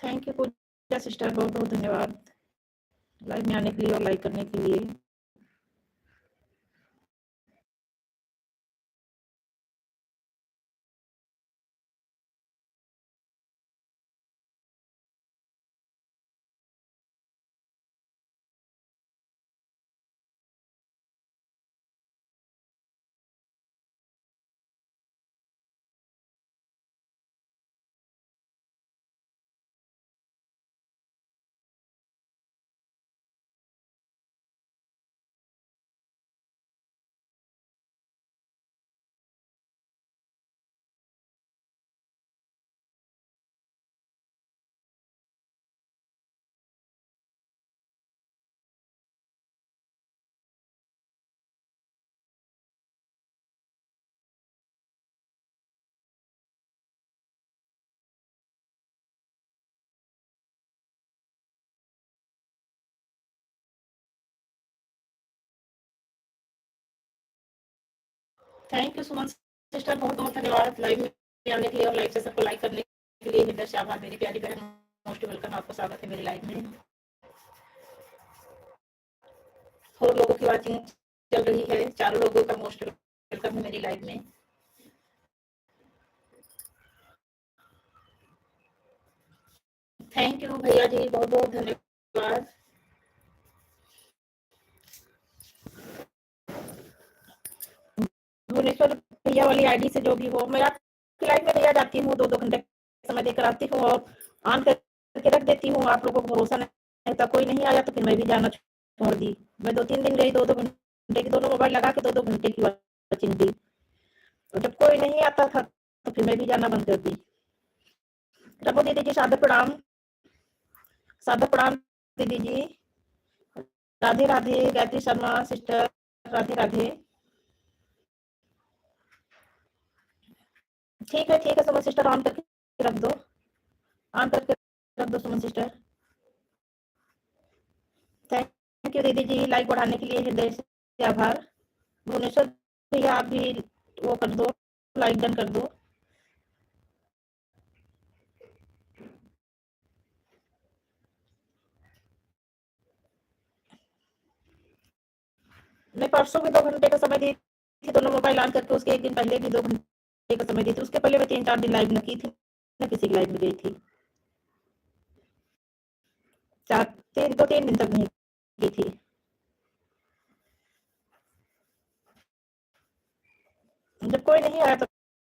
Thank you Puja sister, बहुत बहुत धन्यवाद लाइव में आने के लिए और लाइक करने के लिए। थैंक यू सुमन सिस्टर, बहुत बहुत धन्यवाद लाइव में आने के लिए और लाइव सेशन को लाइक करने के लिए। हृदय से आभार मेरी प्यारी बहन, मोस्ट वेलकम, आपका स्वागत है मेरी लाइव में। और लोगों की वाचिंग चल रही है, 4 लोगों का मोस्ट वेलकम है मेरी लाइव में। थैंक यू भैया जी, बहुत बहुत धन्यवाद। भुवनेश्वर भैया वाली आईडी से जो भी हो, मैं आपकी लाइव में भैया जाती हूँ, 2-2 घंटे समय देकर आती हूँ और ऑन करके रख देती हूँ। आप लोगों को भरोसा नहीं था, कोई नहीं आया तो फिर मैं भी जाना छोड़ दी। मैं 2-3 दिन गई, 2-2 घंटे की दोनों मोबाइल लगा के 2-2 घंटे की वाचिंग दी, और जब कोई नहीं आता था तो फिर मैं भी जाना बंद कर दी। रघु दीदी जी सादर प्रणाम, सादर प्रणाम दीदी जी। राधे राधे गायत्री शर्मा सिस्टर, राधे राधे। ठीक है सुमन सिस्टर, ऑन करके रख दो, ऑन करके रख दो सुमन सिस्टर। थैंक यू दीदी जी, लाइक बढ़ाने के लिए हृदय से आभार। भुवनेश्वर भैया आप भी वो कर दो, लाइक डन कर दो। मैं परसों भी 2 घंटे का समय दी थी, दोनों मोबाइल ऑन करके। उसके एक दिन पहले भी 2 घंटे का समय दी थी। उसके पहले मैं 3-4 दिन लाइव न की थी, न किसी की लाइव में गई थी। 2-3 दिन तक नहीं की थी। जब कोई नहीं आया तो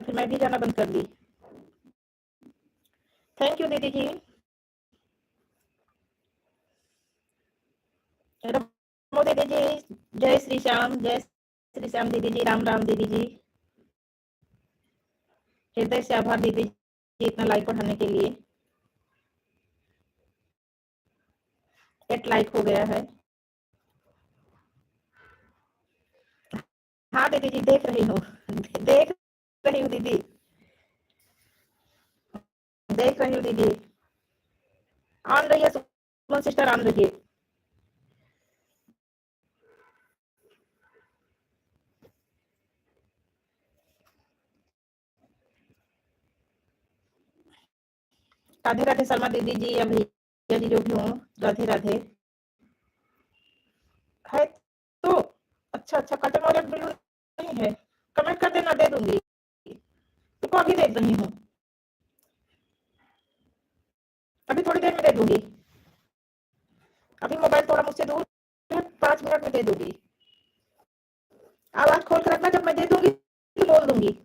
फिर मैं भी जाना बंद कर दी। थैंक यू दीदी जी। रमो दीदी जी, जय श्री श्याम, जय श्री श्याम दीदी जी, राम राम दीदी जी। हृदय से आभार दीदी जी इतना लाइक बढ़ाने के लिए। 8 लाइक हो गया है। हाँ दीदी जी, देख रही हूँ, देख रही हूँ दीदी, देख रही हूँ दीदी। ऑन रही है सुमन सिस्टर, ऑन रही है। राधे राधे शर्मा दीदी जी या भैया जी जो भी हो, राधे राधे। है तो अच्छा, कटन वाला ब्लू नहीं है, कमेंट कर देना, दे दूंगी। रुको अभी दे रही हूँ, अभी थोड़ी देर में दे दूंगी। अभी मोबाइल थोड़ा मुझसे दूर है, 5 मिनट में दे दूंगी। आवाज खोल कर रखना, जब मैं दे दूंगी तो बोल दूंगी।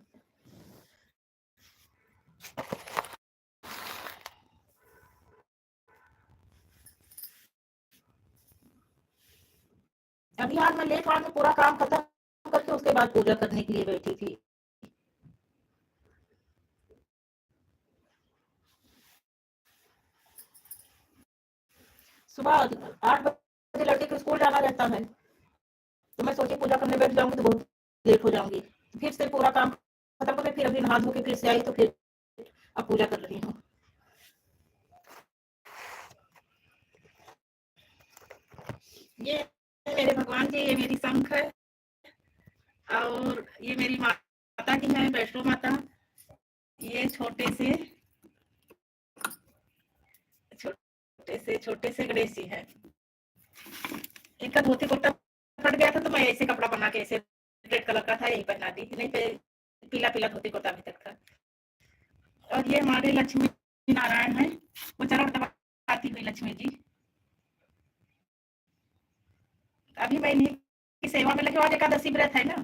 अभी आज मैं लेट आज पूरा काम खत्म करके उसके बाद पूजा करने के लिए बैठी थी। सुबह 8 बजे लड़के को स्कूल जाना रहता है, तो मैं सोची पूजा करने बैठ जाऊंगी तो बहुत लेट हो जाऊंगी। फिर से पूरा काम खत्म करके फिर अभी नहा धो के फिर से आई, तो फिर अब पूजा कर रही हूँ। ये मेरे भगवान जी, ये मेरी शंख है, और ये मेरी माता जी है, वैष्णो माता। ये छोटे से छोटे से गणेश जी हैं। इनका धोती कुर्ता फट गया था तो मैं ऐसे कपड़ा बना के ऐसे रेड कलर का था यही पहना दी, नहीं पे पीला पीला धोती कुर्ता अभी तक था। और ये हमारे लक्ष्मी नारायण है, वो चरण दबाती हुई लक्ष्मी जी। अभी मैं इन्हीं की सेवा में लगी हूँ, आज एकादशी व्रत है ना।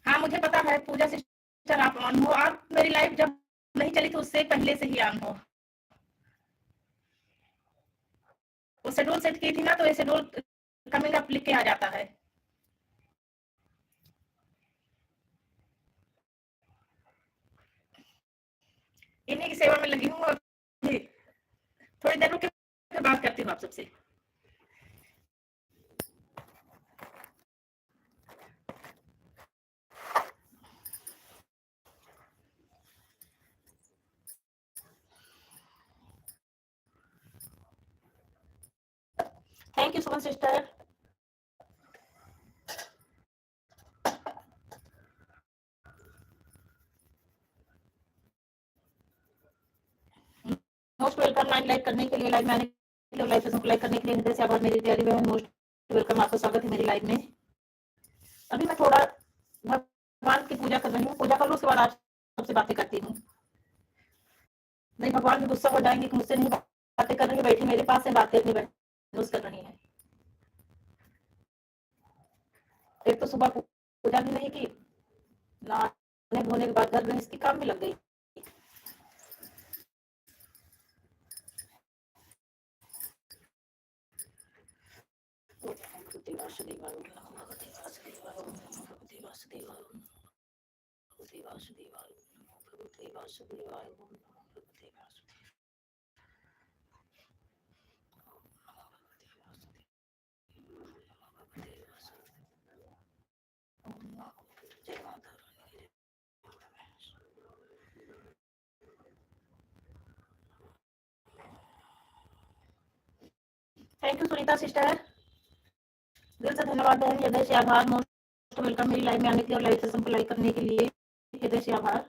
हाँ मुझे पता है पूजा सिस्टर आप ऑन हो, आप मेरी लाइफ जब नहीं चली तो उससे पहले से ही ऑन हो। वो शेड्यूल सेट की थी ना, तो ये शेड्यूल कमिंग अप लिख के आ जाता है। इन्हीं की सेवा में लगी हूँ और थोड़ी देर रुक के फिर बात करती हूँ आप सबसे। Thank you Suman sister. Most welcome like करने के लिए, लाइव में आने के लिए, लाइव सेशन को लाइक करने के लिए हृदय से आभार मेरी प्यारी बहन। मोस्ट वेलकम, आपका स्वागत है मेरी लाइव में। अभी मैं थोड़ा भगवान की पूजा कर रही हूँ, पूजा कर लूँ उसके बाद आप सबसे बातें करती हूँ। नहीं भगवान भी गुस्सा हो जाएंगे कि मुझसे नहीं बातें कर रही, बैठी मेरे पास से बातें अपनी बहन कर रही है। एक तो सुबह पूजा भी नहीं की, नहाने धोने के बाद घर में इसकी काम भी लग गई। थैंक यू सुनीता सिस्टर, दिल से धन्यवाद बहन, हृदय से आभार। मोस्ट वेलकम मेरी लाइव में आने के लिए और लाइव सेशन को लाइक करने के लिए, हृदय से आभार।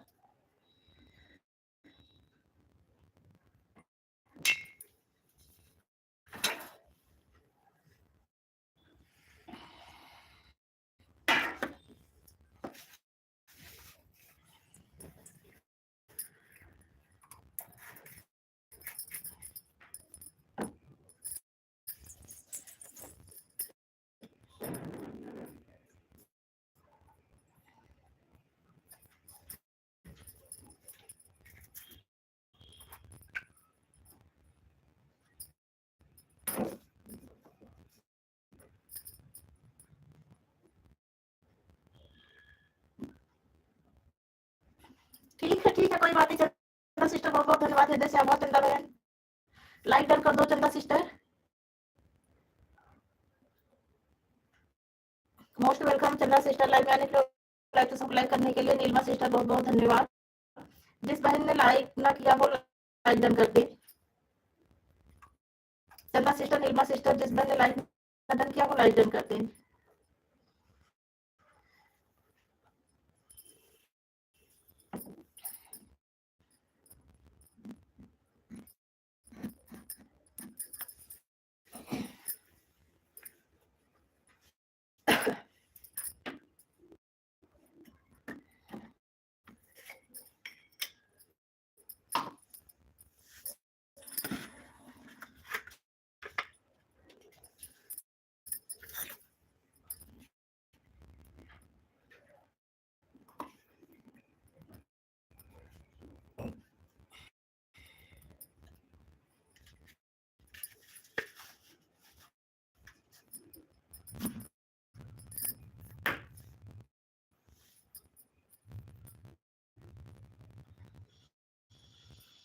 ठीक है कोई बात नहीं। चंदा सिस्टर बहुत बहुत धन्यवाद, हृदय से आभार। चंदा बहन लाइक डन कर दो चंदा सिस्टर। मोस्ट वेलकम चंदा सिस्टर लाइव में आने के लिए, लाइव सेशन को लाइक करने के लिए। नीलमा सिस्टर बहुत बहुत धन्यवाद। जिस बहन ने लाइक ना किया वो लाइक डन कर दे। चंदा सिस्टर, नीलमा सिस्टर, जिस बहन ने लाइक ना डन किया वो लाइक डन कर दे।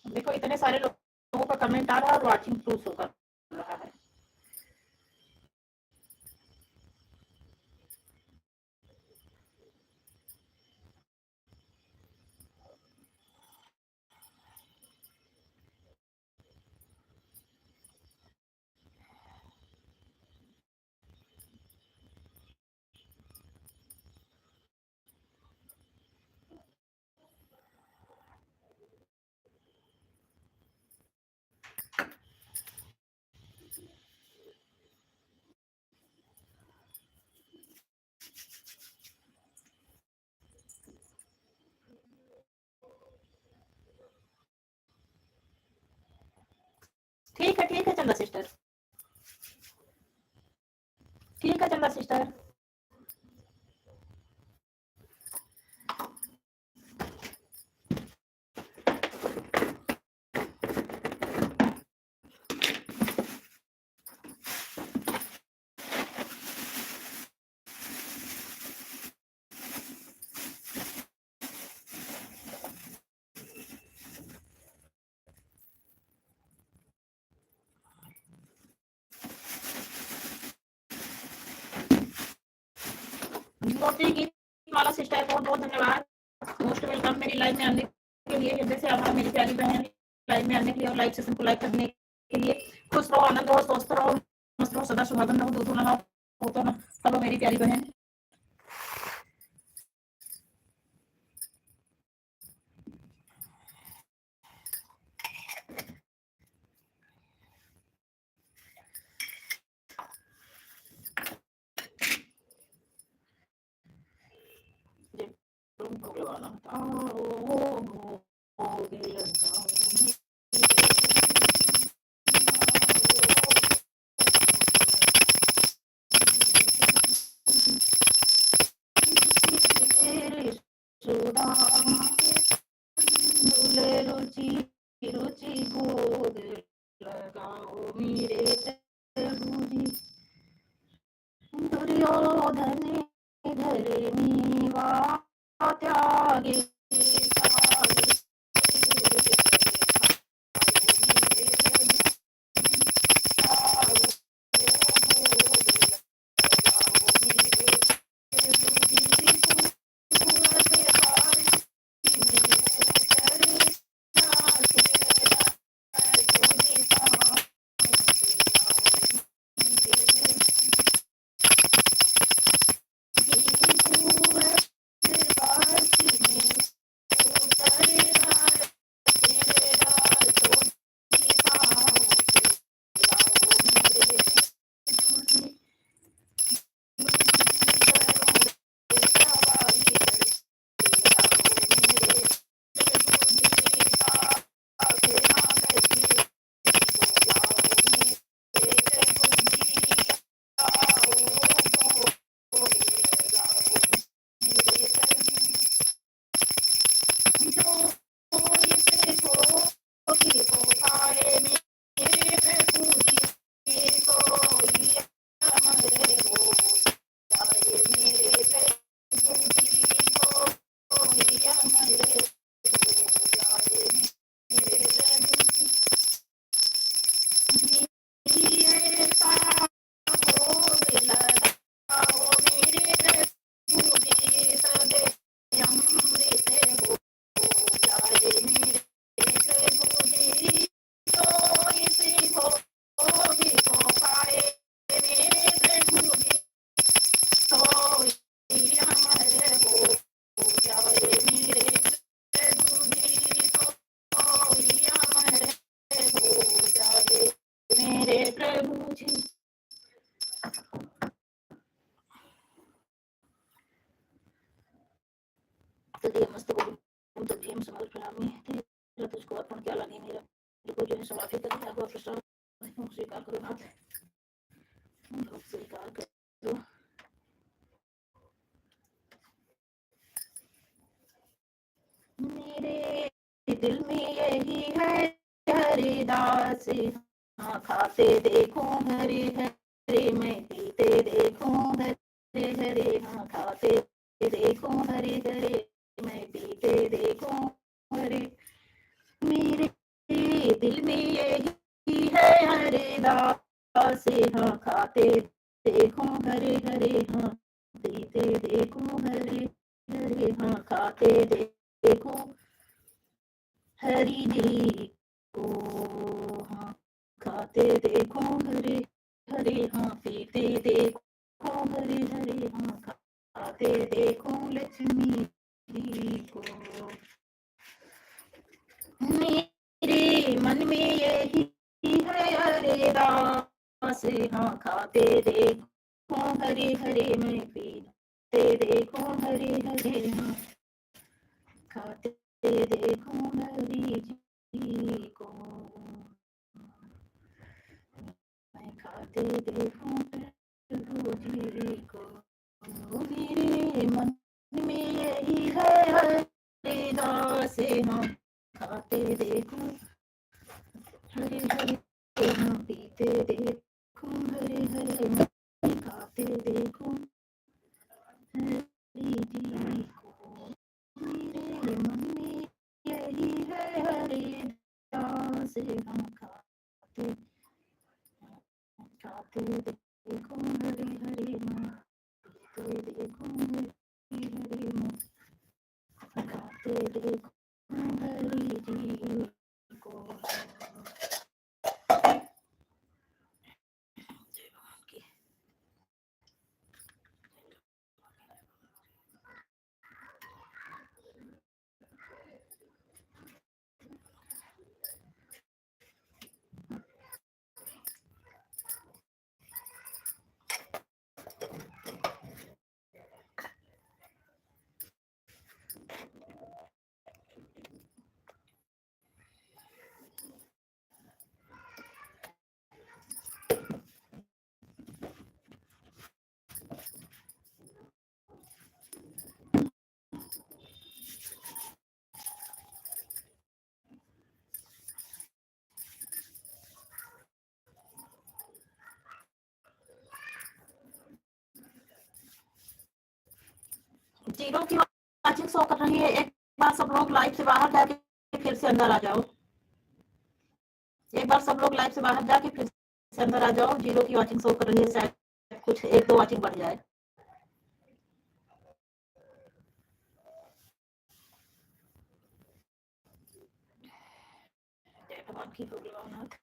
देखो इतने सारे लोगों का कमेंट आ रहा है और वॉचिंग प्रूफ शो कर रहा है। था सिस्टर? माला सिस्टर, बहुत बहुत धन्यवाद, मोस्ट वेलकम मेरी लाइव में आने के लिए, हृदय से आभार मेरी प्यारी बहन, लाइव में आने के लिए और लाइव सेशन को लाइव करने के लिए। खुश रहो, आनंद रहो, स्वस्थ रहो, मस्त रहो, सदा सुहागन रहो, दूधू ना हो तो ना। हेलो मेरी प्यारी बहन। रुचि रुचि भोग लगाओ मेरे प्रभु जी। दुर्योधन धरे मीवा त्यागे तुझको अर्पण क्या लानी मेरा जो है समाधि करना है, स्वीकार करो नाथ, स्वीकार करो। मेरे दिल में यही है हरिदास, हाँ खाते देखो हरे हरे, मैं पीते देखो हरे हरे, हाँ खाते देखो हरे हरे, मैं पीते देखो हरे। मेरे दिल में यही है हरिदास, हाँ खाते देखो हरे हरे, हाँ पीते देखो हरे हरे, हाँ खाते देखो हरि जी को, हाँ खाते देखो हरे हरे, हाँ पीते देखो हरे हरे, हाँ खाते देखो लक्ष्मी जी को। मेरे मन में यही है हरिदास, हाँ खाते देखो हरे हरे, मैं पीते देखो हरे हरे, हाँ खाते देखो हरि जी को, मैं खाते देखो प्रभु जी हम खाते देखो, हरे हरे हम पीते देखो, हरे हरे हम खाते देखो, हरी जी को मेरे मन में यही है, हरे दास हम खाते खाते देखो, हरे हरे हम पीते देखो, हरे हरे हम खाते देखो, हरी जी को। जीरो की वाचिंग शो कर रही है। एक बार सब लोग लाइव से बाहर जाके फिर से अंदर आ जाओ। एक बार सब लोग लाइव से बाहर जाके फिर से अंदर आ जाओ। जीरो की वाचिंग शो कर रही है, शायद कुछ 1-2 वाचिंग बढ़ जाए। जय भगवान की होगी भवनाथ।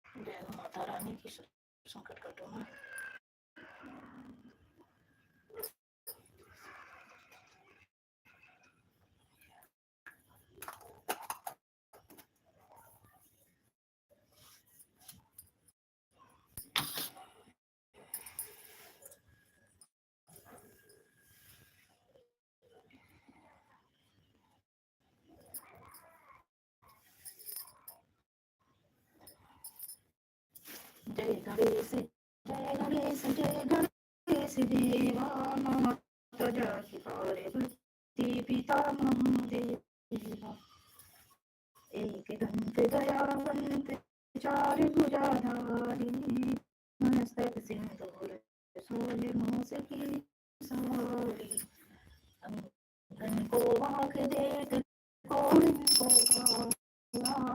जय माता रानी की संकट कटो में। जय गणेश जय गणेश जय गणेश देवा, माता जाकी पार्वती पिता महादेवा। एक दंत दयावंत चार भुजाधारी, मस्तक सिंदूर शूल मूस की सवारी। अंगन को आँख देख कौन को भाया,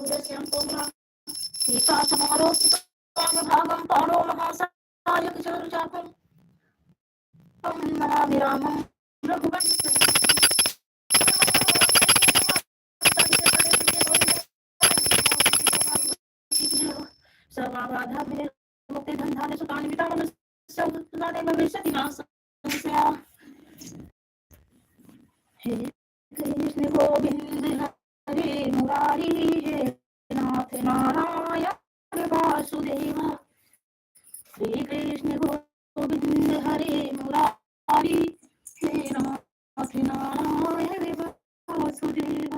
सीता समारोपितांगभागं पाणो महासाय किशोरचापं तं नमामि रामं रघुवंशं सर्वाबाधाभिः मुक्तिगन्धानि सुतानि वितानस्य भविष्यति नासंशया। हे कृष्ण गोविंद हरे मुरारी हे नाथ नारायण वासुदेव। श्री कृष्ण गोविंद हरे मुरारी हे नाथ नारायण वासुदेव।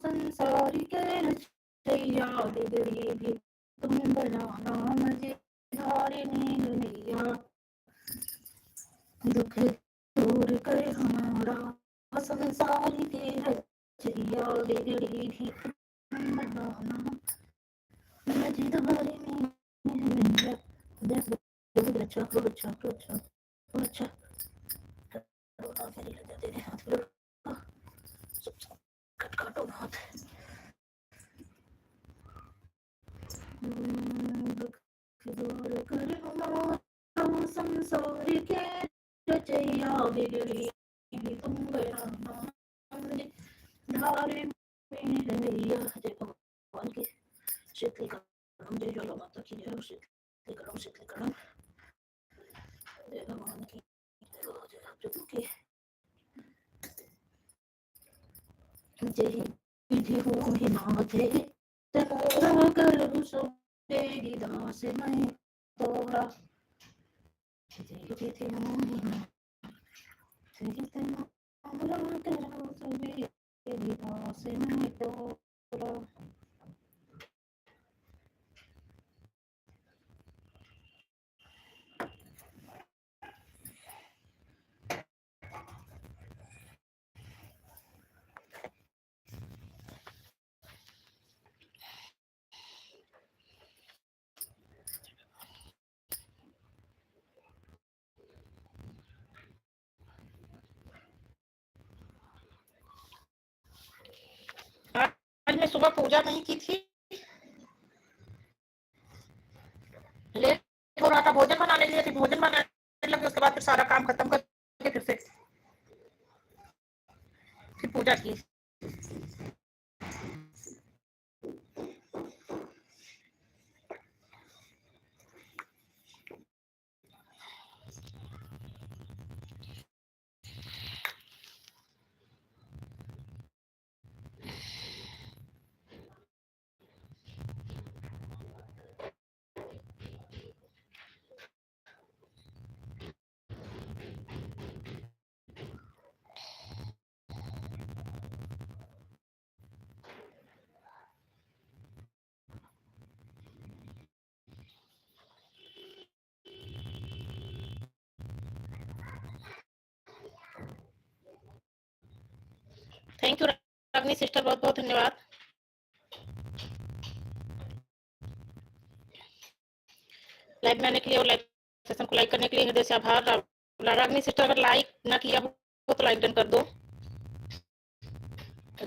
संसारी के रचैया बिगड़ी भी तुम बनाना मुझे धारिणी नैया। दुख दूर कर हमारा संसारी के रचैया बिगड़ी भी तुम बनाना मुझे धारिणी नैया। अच्छा अच्छा अच्छा अच्छा काटो हाथ। दूर कर हमारा संसार के रचैया बिगड़ी भी तुम बनाना धारे में रैया। जय भगवान की शीतल कलम, जय ज्वाला माता की जय। शीतल कलम शीतल कलम, जय भगवान की जय प्रभु की जय। विधि हो ही नाथे तोरा करूं सो तेरी दास मैं तोरा। जय विधि हो ही नाथे तोरा करूं सो तेरी दास मैं तोरा। आज मैं सुबह पूजा नहीं की थी, लेट हो रहा था। भोजन बनाने के लिए थी, भोजन बनाने लगे, उसके बाद फिर सारा काम खत्म करके फिर पूजा की। थैंक यू रागनी सिस्टर, बहुत बहुत धन्यवाद। लाइक बनाने के लिए और लाइक सेशन को लाइक करने के लिए हृदय से आभार। रागनी सिस्टर, अगर लाइक ना किया हो तो लाइक डन कर दो।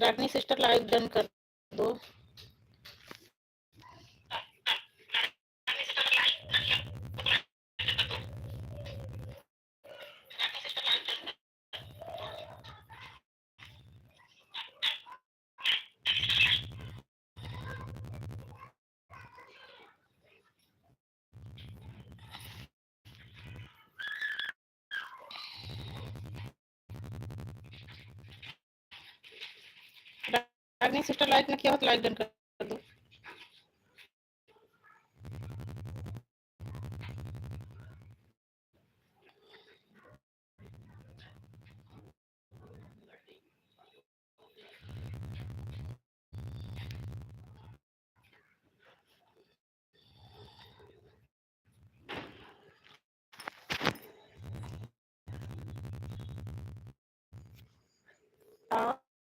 रागनी सिस्टर लाइक डन कर दो। रागनी सिस्टर लाइक ना किया हो तो लाइक डन कर दो।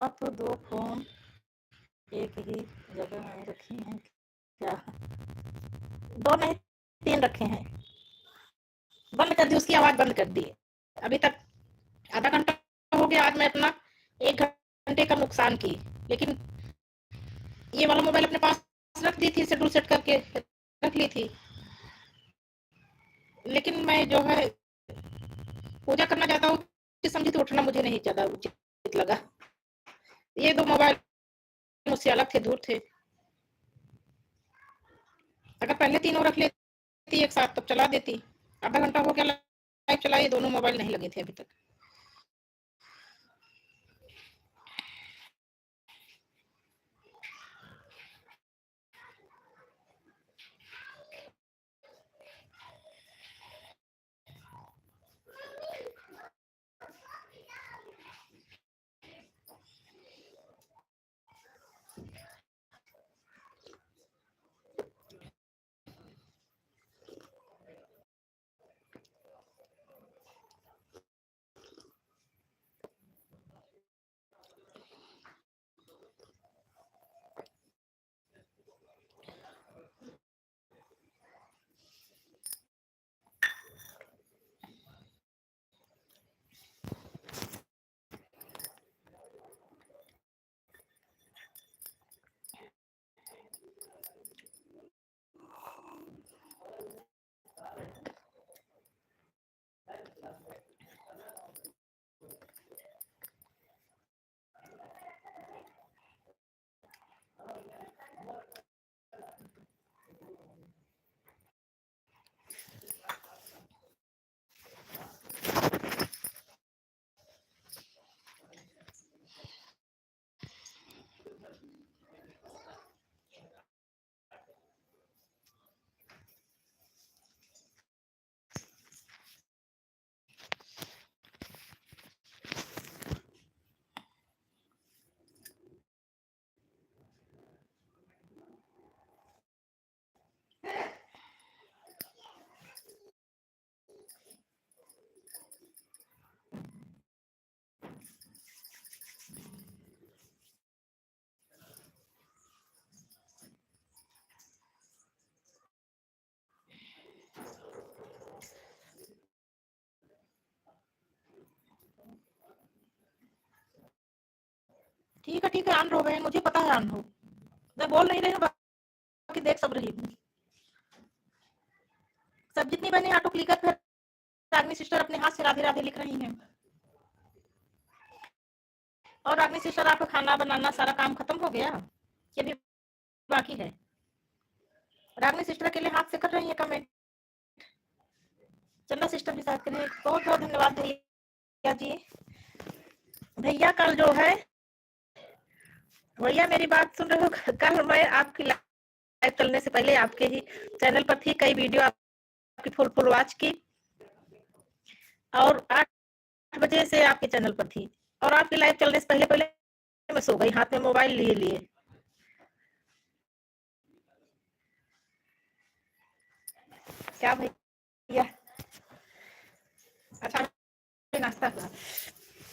आप तो दो फोन एक ही जगह में रखे हैं क्या? दो नहीं, तीन रखे हैं। बंद कर दी, उसकी आवाज बंद कर दी। अभी तक आधा घंटा हो गया, आज मैं अपना 1 घंटे का नुकसान की। लेकिन ये वाला मोबाइल अपने पास रख दी थी, शेड्यूल सेट करके रख ली थी। लेकिन मैं जो है पूजा करना चाहता हूँ समझी, तो उठना मुझे नहीं ज्यादा उचित लगा। ये दो मोबाइल मुझसे अलग थे, दूर थे। अगर पहले तीनों रख लेती एक साथ तब चला देती। आधा घंटा हो गया लाइव चलाए, दोनों मोबाइल नहीं लगे थे अभी तक। ठीक है, ऑन रहो बहन, मुझे पता है ऑन हो। मैं बोल नहीं रही हूँ, बाकी देख सब रही हूँ। सब जितनी बहनें ऑटो क्लिकर पे रागनी सिस्टर अपने हाथ से राधे राधे लिख रही हैं। और रागनी सिस्टर, आपका खाना बनाना सारा काम खत्म हो गया, ये भी बाकी है? रागनी सिस्टर के लिए हाथ से कर रही है कमेंट। चंदा सिस्टर भी साथ करिए। बहुत बहुत धन्यवाद भैया जी। भैया कल जो है, भैया मेरी बात सुन रहे हो? कल मैं आपकी लाइव चलने से पहले आपके ही चैनल पर थी, कई वीडियो आपकी फुल वॉच की, और 8 बजे से आपके चैनल पर थी। और आपकी लाइव चलने से पहले पहले मैं सो गई, हाथ में मोबाइल लिए लिए। क्या भैया? अच्छा, नाश्ता हुआ?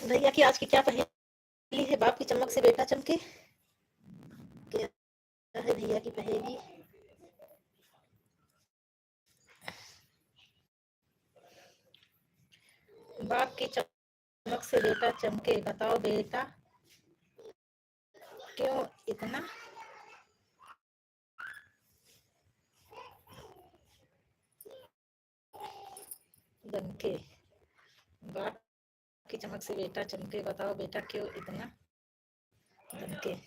भैया की आज की क्या पहेली है? बाप की चमक से बेटा चमके, क्या है भैया की पहेली? बाप की चमक से बेटा चमके, बताओ बेटा क्यों इतना दमके? बाप की चमक से बेटा चमके, बताओ बेटा क्यों इतना दमके?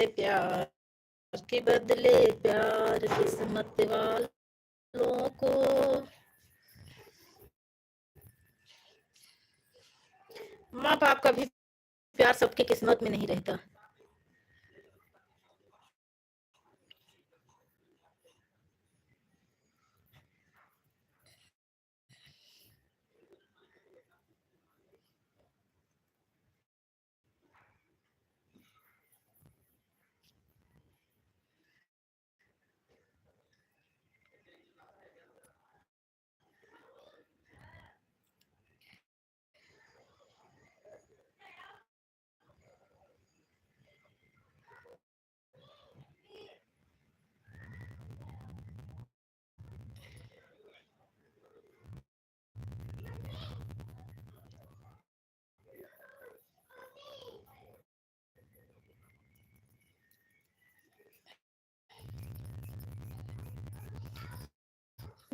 है प्यार के बदले प्यार किस्मत वालों को। माँ बाप का भी प्यार सबकी किस्मत में नहीं रहता।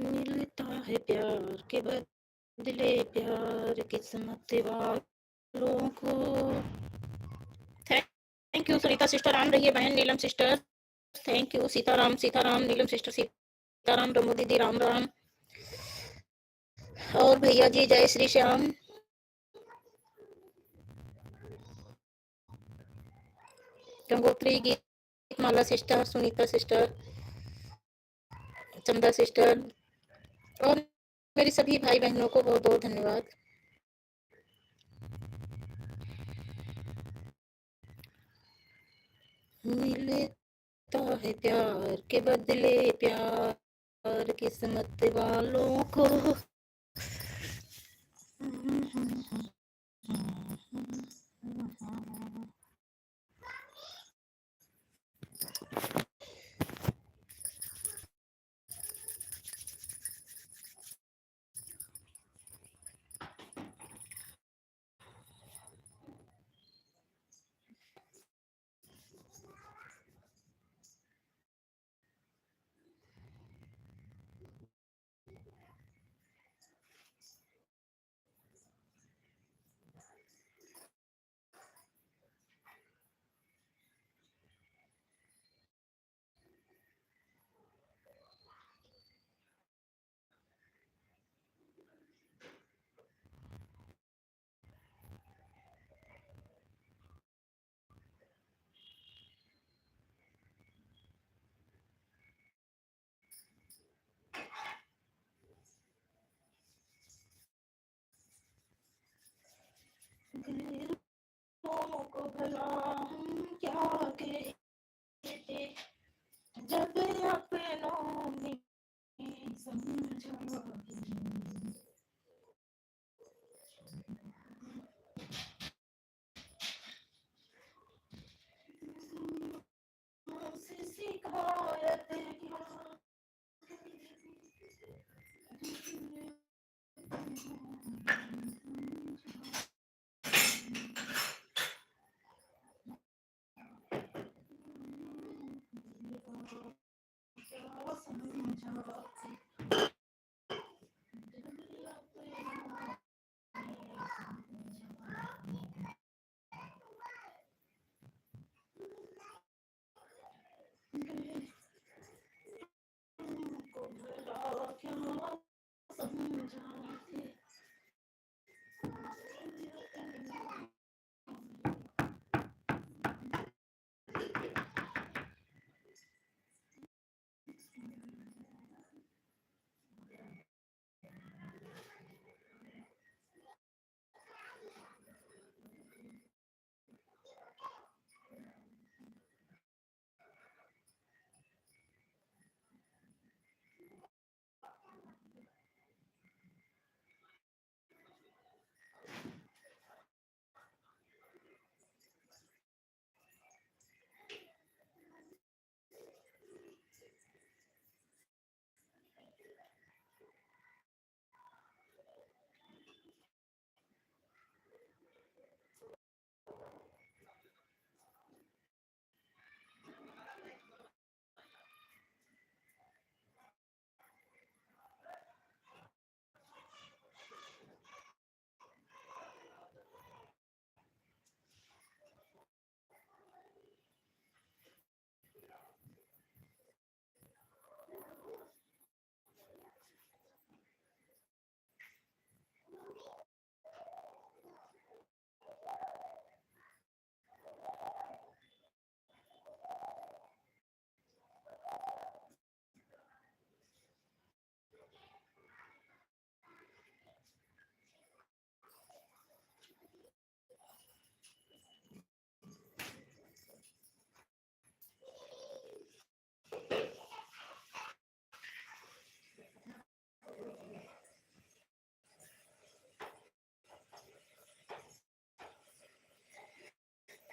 मिलता है प्यार के बदले प्यार किस्मत वालों को। Thank you Sunita sister, Ram रहिए बहन Neelam sister. Thank you Sitaram Sitaram Neelam sister Sitaram Ramo दीदी राम राम। और भैया जी जय श्री श्याम। गंगोत्री गीत माला sister Sunita sister Chanda sister और मेरी सभी भाई बहनों को बहुत बहुत धन्यवाद। मिलता है प्यार के बदले प्यार किस्मत वालों को। को भला हम क्या कहते जब अपनों में समझा। शिकायत क्या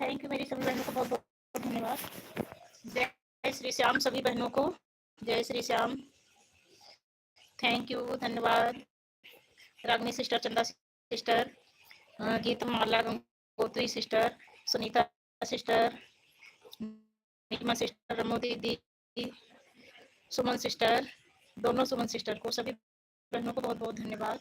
थैंक यू मेरी सभी बहनों को बहुत बहुत धन्यवाद। जय श्री श्याम सभी बहनों को, जय श्री श्याम, थैंक यू, धन्यवाद। Ragini sister, Chanda sister, Geetmala Gangotri sister, Sunita sister, Neema sister, Ramo दीदी, सुमन सिस्टर, दोनों सुमन सिस्टर को, सभी बहनों को बहुत बहुत धन्यवाद।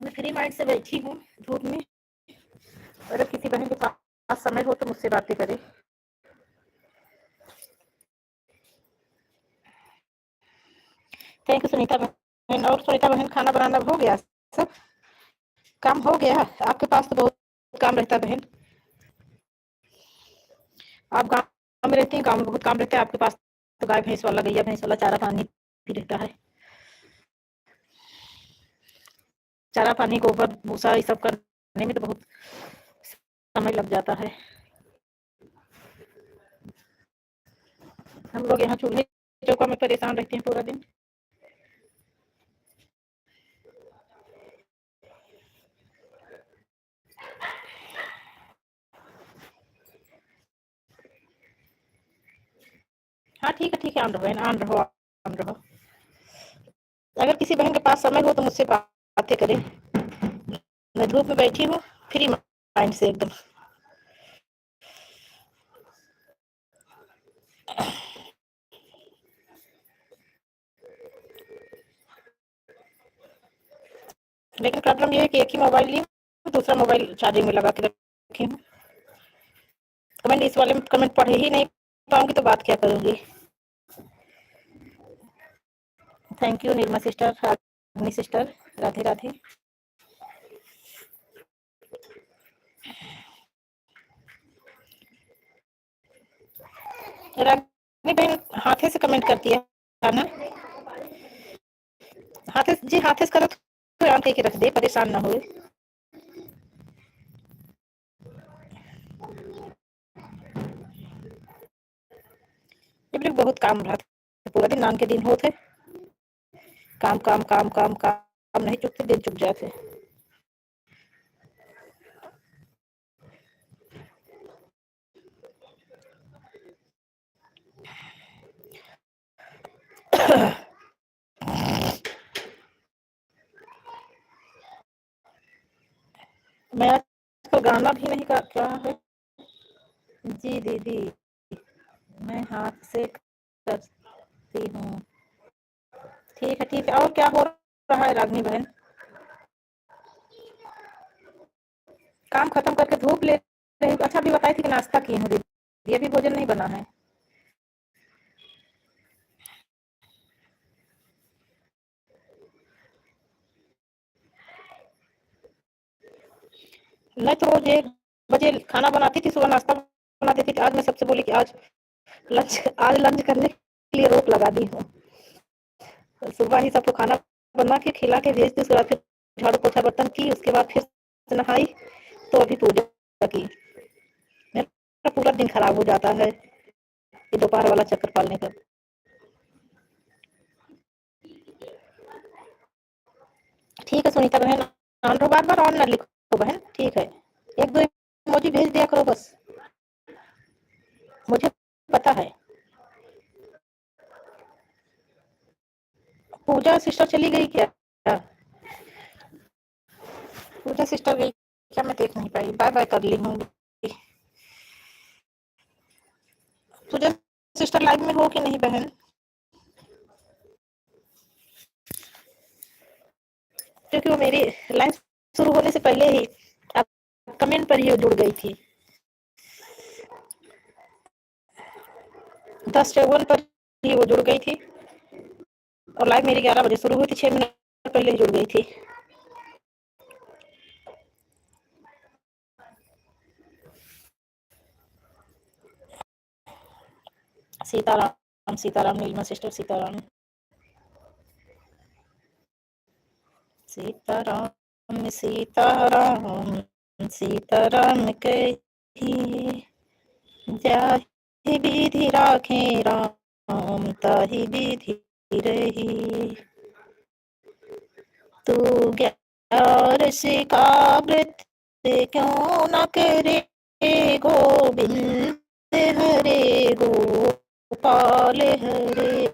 मैं फ्री माइंड से बैठी हूँ धूप में, अगर किसी बहन के पास समय हो तो मुझसे बातें करे। थैंक यू सुनीता बहन। और सुनीता बहन, खाना बनाना हो गया? सब काम हो गया? आपके पास तो बहुत काम रहता है बहन, आप गाँव में रहती हैं, गाँव में बहुत काम रहता है आपके पास, तो गाय भैंस वाला, गैया भैंस वाला चारा पानी भी रहता है, चारा पानी, गोबर भूसा ये सब करने में तो बहुत समय लग जाता है। हम लोग यहाँ चूल्हे चौका में परेशान रहते हैं पूरा दिन। हाँ ठीक है, ऑन रहो बहन, ऑन रहो, ऑन रहो। अगर किसी बहन के पास समय हो तो मुझसे बातें करें। मैं धूप में बैठी हूँ, फ्री माइंड से एकदम। लेकिन प्रॉब्लम ये है कि एक ही मोबाइल ली, दूसरा मोबाइल चार्जिंग में लगा के रखी हूँ। कमेंट इस वाले में कमेंट पढ़ ही नहीं पाऊंगी तो बात क्या करूंगी। Thank you Nirma sister, Ragini sister, Radhe Radhe. Ragini बहन हाथे से कमेंट करती है ना, हाथे जी हाथे से करो तो आम के रख दे, परेशान ना हो। ये बहुत काम रहा, पूरा दिन नाम के दिन होते काम काम काम काम काम नहीं चुकते, दिन चुक जाते। मैं आजकल गाना भी नहीं गा, क्या है जी दीदी, मैं हाथ से करती हूँ। ठीक है और क्या हो रहा है रागनी बहन? काम खत्म करके धूप ले रही। अच्छा भी बताई थी कि नाश्ता किए हूँ दीदी, ये भी भोजन नहीं बना है। मैं तो रोज 1 बजे खाना बनाती थी, सुबह नाश्ता बना देती थी। आज मैं सबसे बोली कि आज लंच करने के लिए रोक लगा दी हूँ। सुबह ही सबको खाना बना के खिला के भेज दी, उसके बाद फिर झाड़ू पोछा बर्तन की, उसके बाद फिर नहाई तो अभी पूजा की। मेरा पूरा दिन खराब हो जाता है ये दोपहर वाला चक्कर पालने का। ठीक है सुनीता बहन, बार बार ऑन ना लिखो बहन, ठीक है, 1-2 इमोजी भेज दिया करो बस, मुझे पता है। पूजा सिस्टर चली गई क्या? पूजा सिस्टर गई क्या? मैं देख नहीं पाई, बाय बाय कर ली हूँ। पूजा सिस्टर लाइव में हो कि नहीं बहन? क्योंकि वो मेरी लाइव शुरू होने से पहले ही कमेंट पर ही जुड़ गई थी, 10:54 पर ही वो जुड़ गई थी और लाइव मेरी 11 बजे शुरू हुई थी, 6 मिनट पहले ही जुड़ गई थी। सीताराम सीताराम नीलमा सिस्टर, सीताराम सीताराम सीताराम सीताराम कही, जाहि विधि राखे राम ताहि विधि रही। तू ग्यारस का व्रत क्यों न करे गोविंद हरे गोपाल हरे।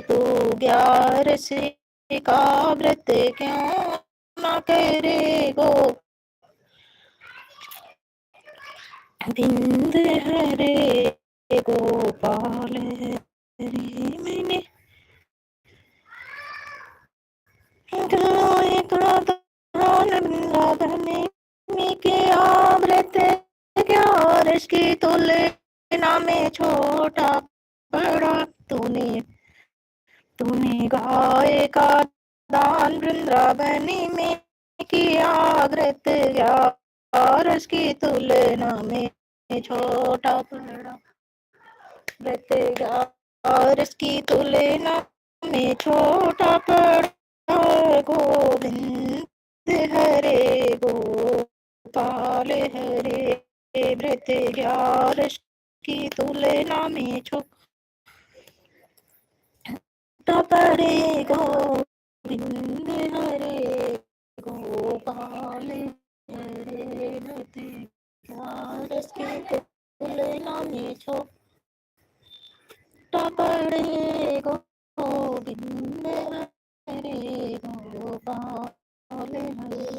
तू 11 का व्रत क्यों न करे गोविंद हरे गोपाल हरे। मैंने गाय का दान वृंदावन के अमृत 11 की तुलना में छोटा बड़ा। तूने गाय का दान वृंदावन में किया व्रत 11 की तुलना में छोटा बड़ा। व्रत 11 की तुलना में छोटा बड़ा। गोविंद हरे गोपाल हरे। व्रत 11 की तुलना में छोटा बड़े गोविंद हरे गोपाल हरे। व्रत 11 की तुलना में छोटा बड़े गोविंद हरे गोपाल हरे।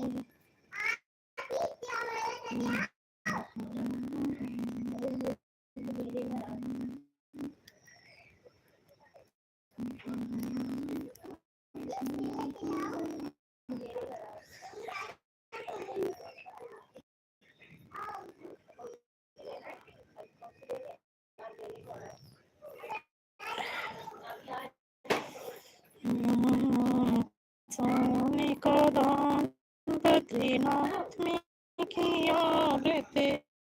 नाथ में किया व्रत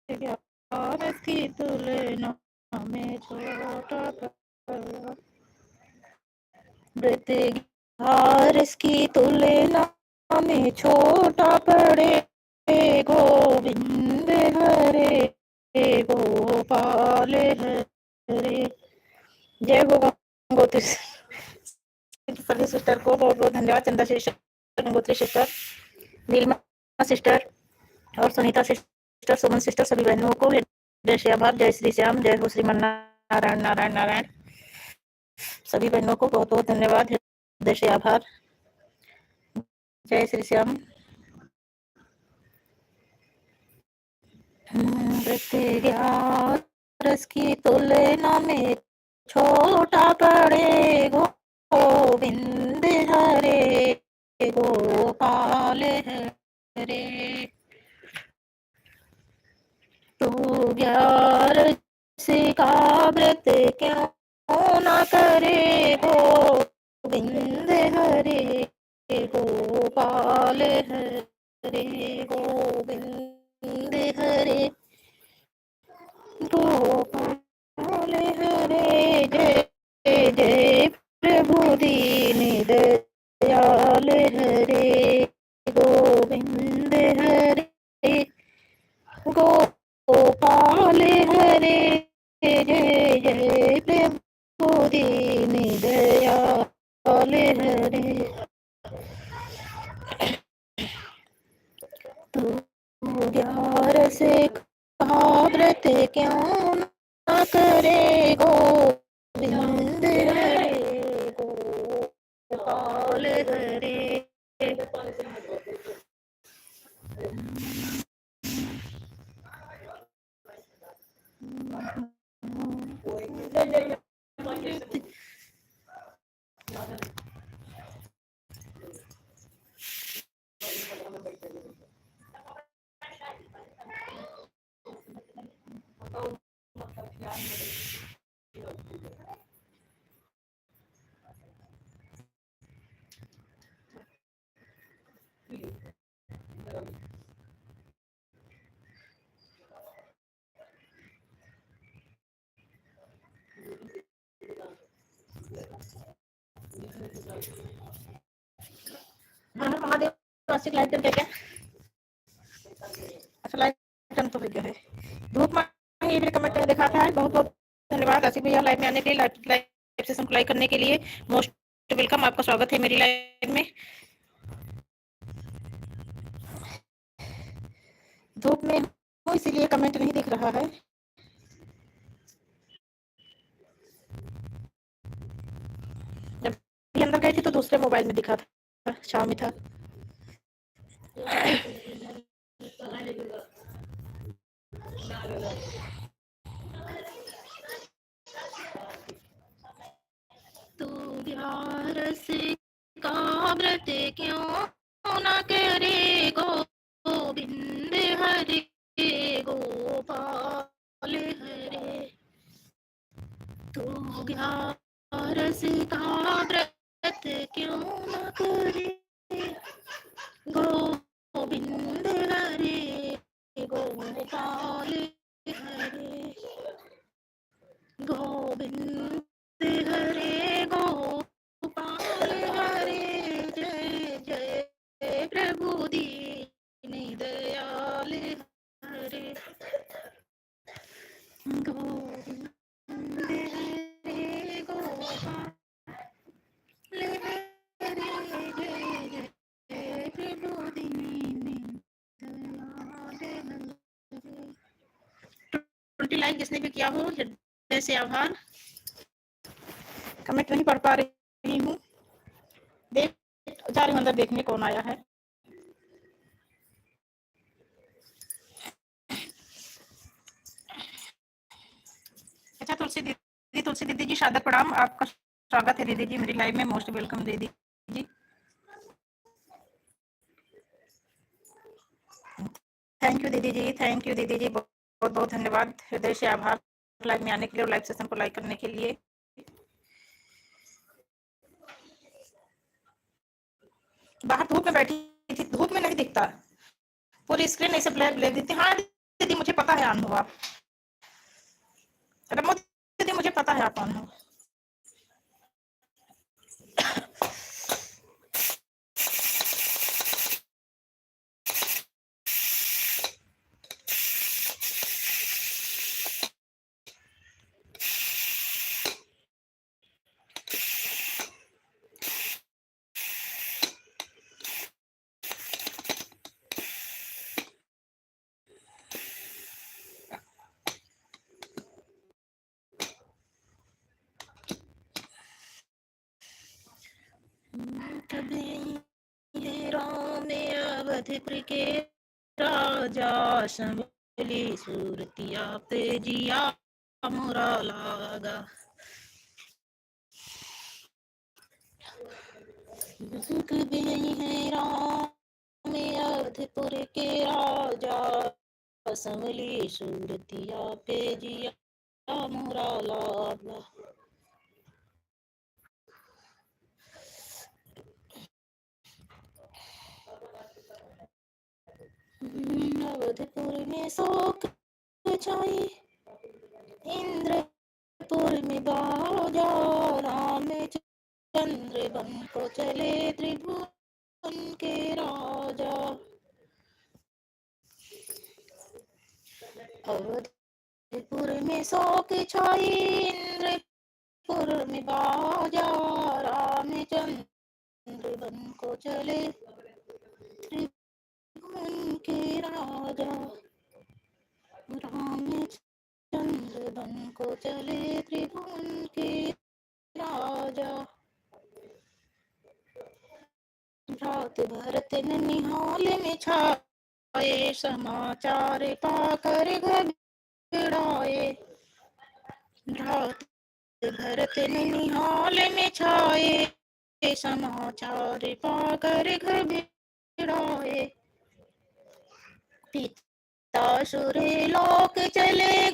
ग्यारस की तुलना में छोटा पड़ा। व्रत ग्यारस की तुलना में छोटा पड़े गोविंद हरे गोपाल हरे। जय हो गंगोत्री सभी सिस्टर को बहुत बहुत धन्यवाद। चंदा सिस्टर, गंगोत्री सिस्टर, नीलमा सिस्टर और सुनीता सिस्टर, सुमन सिस्टर, सभी बहनों को जय श्री आभार। जय श्री श्याम, जय हो श्रीमन नारायण नारायण नारायण। सभी बहनों को बहुत बहुत धन्यवाद, जय श्री आभार, जय श्री श्याम। व्रत ग्यारस की तुलना में छोटा पड़े गोविंद हरे गोपाल हरे। तो ग्यारस का व्रत क्यों न करे गोविंद हरे गोपाल हरे गोविंद हरे गोपाल हरे। जय जय प्रभु दीन दयाल हरे गोविंद हरे गोपाल हरे। जय जय प्रभु दीन दयाल हरे। तो ग्यारस का व्रत क्यों न करे गोविंद हरे गोपाल हरे। महादेव वार्षिक लाइव क्या क्या? अच्छा लाइव तो वीडियो है। धूप में ये भी कमेंट दिखाता है। बहुत बहुत धन्यवाद आसिफ भैया लाइव में आने के लिए, लाइव सेशन को लाइक करने के लिए। मोस्ट वेलकम, आपका स्वागत है मेरी लाइव में। धूप में हूँ इसीलिए कमेंट नहीं दिख रहा है। जब भी अंदर गई थी तो दूसरे मोबाइल में दिखा था, शाम में था। तो ग्यारस का व्रत क्यों न करे गोविंद हरे गोपाल हरे। तो ग्यारस का व्रत क्यों न करे गोविंद हरे गोपाल हरे गोविंद हरे गोपाल हरे। जय जय प्रभु दीन दयाल हरे गोविंद हरे गोपाल हरे। जय जय प्रभु दीन दयाल हरे। 20 लाइक जिसने भी किया हो जैसे आभार। कमेंट नहीं पढ़ पा रही हूँ, देख जा रही हूँ अंदर देखने कौन आया है। अच्छा तुलसी दीदी जी सादर प्रणाम, आपका स्वागत है दीदी जी मेरी लाइव में। मोस्ट वेलकम दीदी जी। थैंक यू दीदी जी, थैंक यू दीदी जी, बहुत बहुत धन्यवाद, हृदय से आभार लाइव में आने के लिए और लाइव सेशन को लाइक करने के लिए। बाहर धूप में बैठी थी, धूप में नहीं दिखता। पूरी स्क्रीन ऐसे ब्लैक ब्लैक दिखती। हाँ दीदी मुझे पता है ऑन हो आप। रमो दीदी मुझे पता है आप ऑन हो। राम अवधपुर के राजा संभली सूरतिया पे जिया मोरा लागा। है राम अवधपुर के राजा संभली सूरतिया पे जिया मोरा लागा। अवधपुर में शोक छाई इंद्रपुर में बाजा रामचंद्र बन को चले त्रिभुवन के राजा। अवधपुर में शोक छाई इंद्रपुर में बाजा रामचंद्र बन को चले त्रिभुवन के राजा। रामचंद्र बन को चले त्रिभुवन के राजा। रात भरत ननिहाल में छाए समाचार पाकर घबराए। रात भरत ननिहाल में छाए समाचार पाकर घबराए। पिता सुरे लोक चले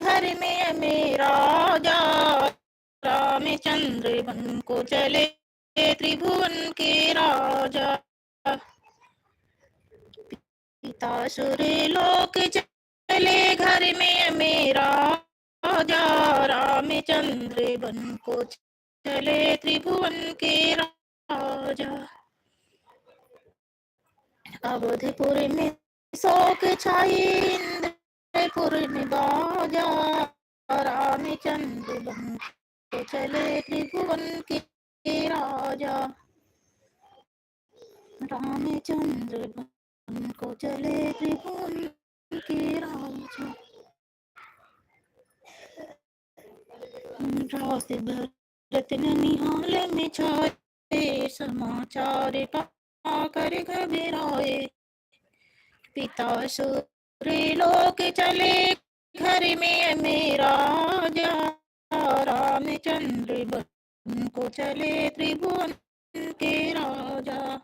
घर में मेरा जा रामचंद्र बन को चले त्रिभुवन के राजा। पिता सुरे लोक चले घर में मेरा राजा रामचंद्र बन को चले त्रिभुवन के राजा। अवधपुर में शोक छाई इंद्रपुर में बाजा रामचंद्र बन को चले त्रिभुवन के राजा। रामचंद्र बन को चले त्रिभुवन के राजा। रात भरत ननिहाल में छाए समाचार पाकर घबराए। पिता सुरे लोक चले घर में मेरा जा रामचंद्र बन को चले त्रिभुवन के राजा।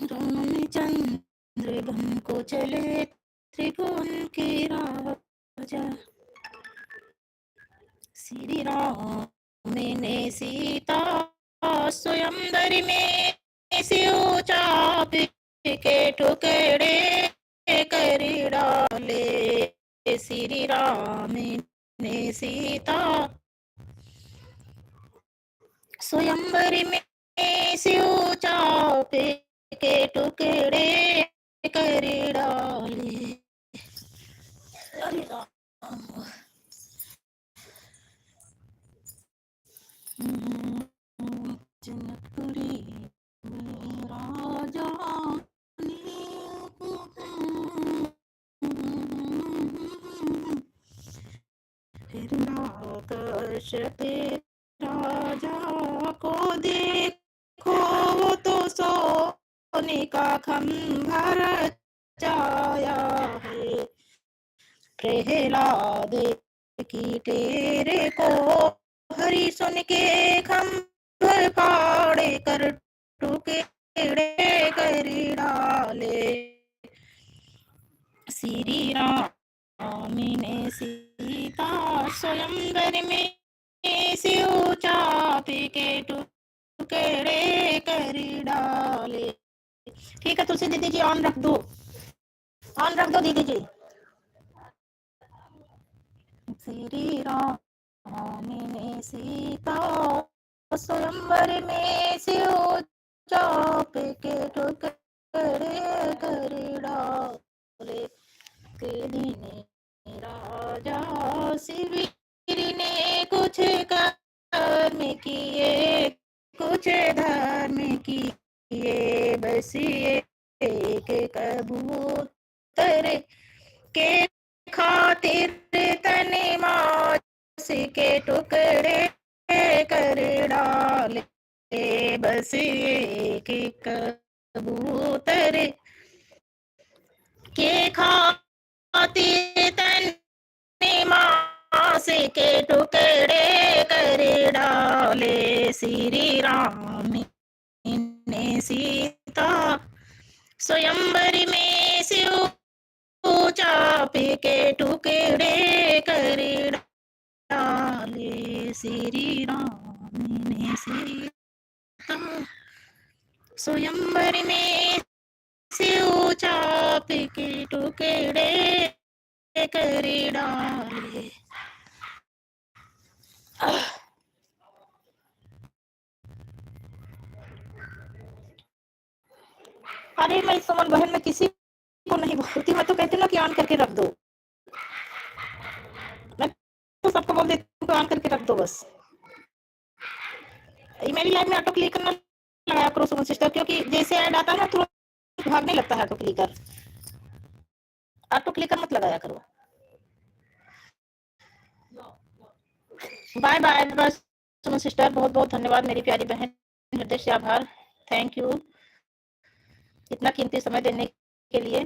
रामचंद्र बन को चले त्रिभुवन के राजा। श्री राम ने सीता स्वयंवर में सिर चाप के टुकड़े कर डाले। श्री राम ने सीता स्वयंवर में सिर चाप के टुकड़े कर डाले। जनकपुरी राजा राजा को देखो तो सोने का खंभर चाया है। प्रहलाद की तेरे को हरि सुन के खंभर फाड़े कर टुकड़े कर डाले। श्री राम ने सीता स्वयंवर में सिर चाप के टुकड़े कर डाले। ठीक है तुलसी दीदी जी, ऑन रख दो दीदी जी। श्री राम ने सीता स्वयंवर में शिव चाप के टुकड़े कर डाले, राजा शिविर ने कुछ कर्म किए, कुछ धर्म किए, बस ये एक कबूतर के खातिर तने मांस के टुकड़े कर डाले, बस एक कबूतर के खातिर तने मांस के टुकड़े कर डाले, श्री राम ने सीता स्वयंवर में शिव चाप के टुकड़े कर डाले, श्री राम ने सीता स्वयंवर में शिव चाप के टुकड़े कर डाले। अरे मैं सुमन बहन में किसी को नहीं बोलती, मैं तो कहती ना कि ऑन करके रख दो, मैं तो सबको बोल देती हूँ ऑन करके रख दो बस। मेरी लाइफ में ऑटो क्लिक करना लगाया करो सुमन सिस्टर, क्योंकि जैसे ऐड आता है ना तुरंत भागने लगता है ऑटो क्लिकर मत लगाया करो। बाय बाय बस सुमन सिस्टर, बहुत बहुत धन्यवाद मेरी प्यारी बहन, हृदय से आभार, थैंक यू इतना कीमती समय देने के लिए।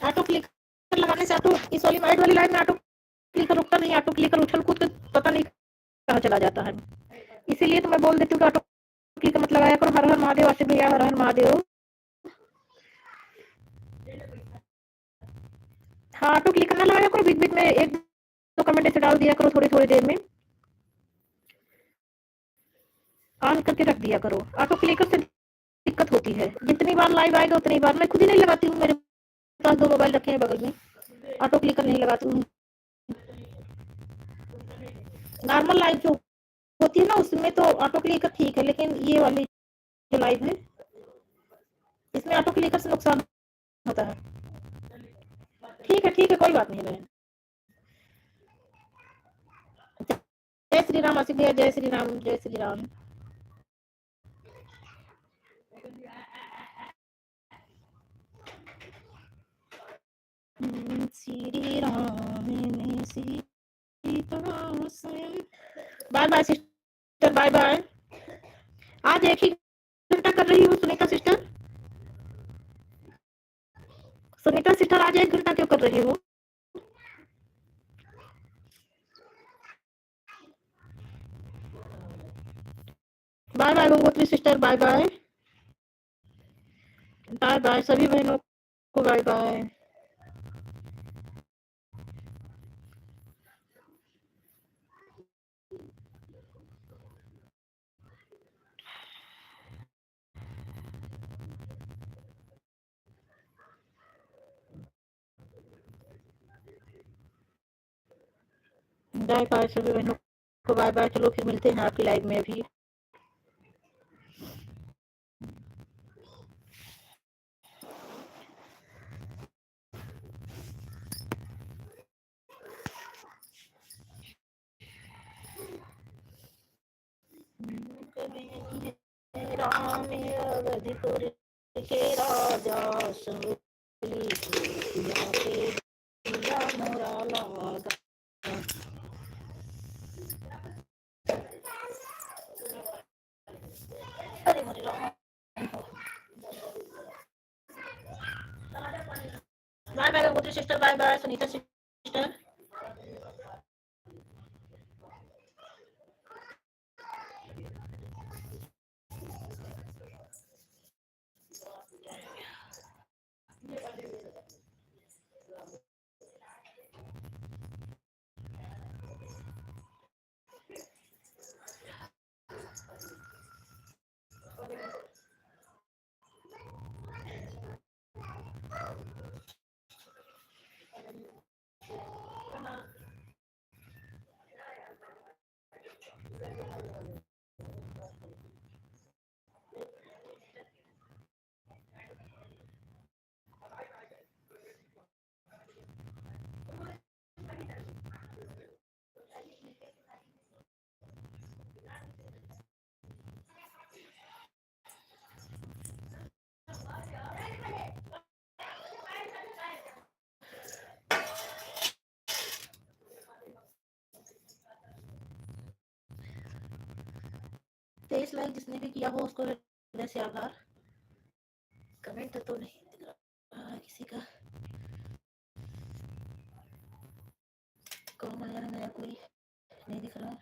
ऑटो क्लिकर लगाने से ऑटो इस वाली वाइट वाली लाइन में ऑटो क्लिकर रुकता नहीं, ऑटो क्लिकर उछल कूद के पता नहीं कहाँ चला जाता है, इसीलिए तो मैं बोल देती हूँ कि ऑटो क्लिकर मत लगाया करो। हर हर महादेव आसिफ भैया, हर हर महादेव। हाँ ऑटो क्लिकर ना लगाया करो, बीच बीच में एक दो कमेंट ऐसे डाल दिया करो थोड़ी थोड़ी देर में, ऑन करके रख दिया करो। ऑटो क्लिकर से दिक्कत होती है, जितनी बार लाइव आएगा उतनी बार, मैं खुद ही नहीं लगाती हूँ, मेरे पास दो मोबाइल रखे हैं बगल में, ऑटो क्लिकर नहीं लगाती हूँ। नॉर्मल लाइव जो होती है ना उसमें तो ऑटो क्लिकर ठीक है, लेकिन ये वाली जो लाइव है इसमें ऑटो क्लिकर से नुकसान होता है। ठीक है कोई बात नहीं बहन। जय श्री राम आसिफ भैया, जय श्री राम, जय श्री राम। श्री राम ने सीता स्वयं। Bye bye sister, bye bye. आज एक ही घंटा कर रही हूँ सुनीता सिस्टर, सुनीता सिस्टर आज एक घंटा क्यों कर रही हूँ? Bye bye Gangotri sister, bye bye bye bye सभी बहनों को बाय बाय। बाय बाय सभी बहनों को बाय बाय। चलो फिर मिलते हैं आपकी लाइव में भी। राम अवधपुर के राजा मोरा लागा। अरे मोरे Ram. Bye bye Gangotri sister, bye bye Sunita sister. 23 like जिसने भी किया हो उसको हृदय से आभार। कमेंट तो नहीं दिख रहा किसी का। कौन आया नया कोई नहीं दिख रहा।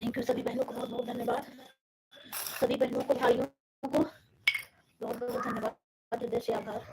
थैंक यू सभी बहनों को बहुत बहुत धन्यवाद। सभी बहनों को भाइयों को बहुत बहुत धन्यवाद, हृदय से आभार।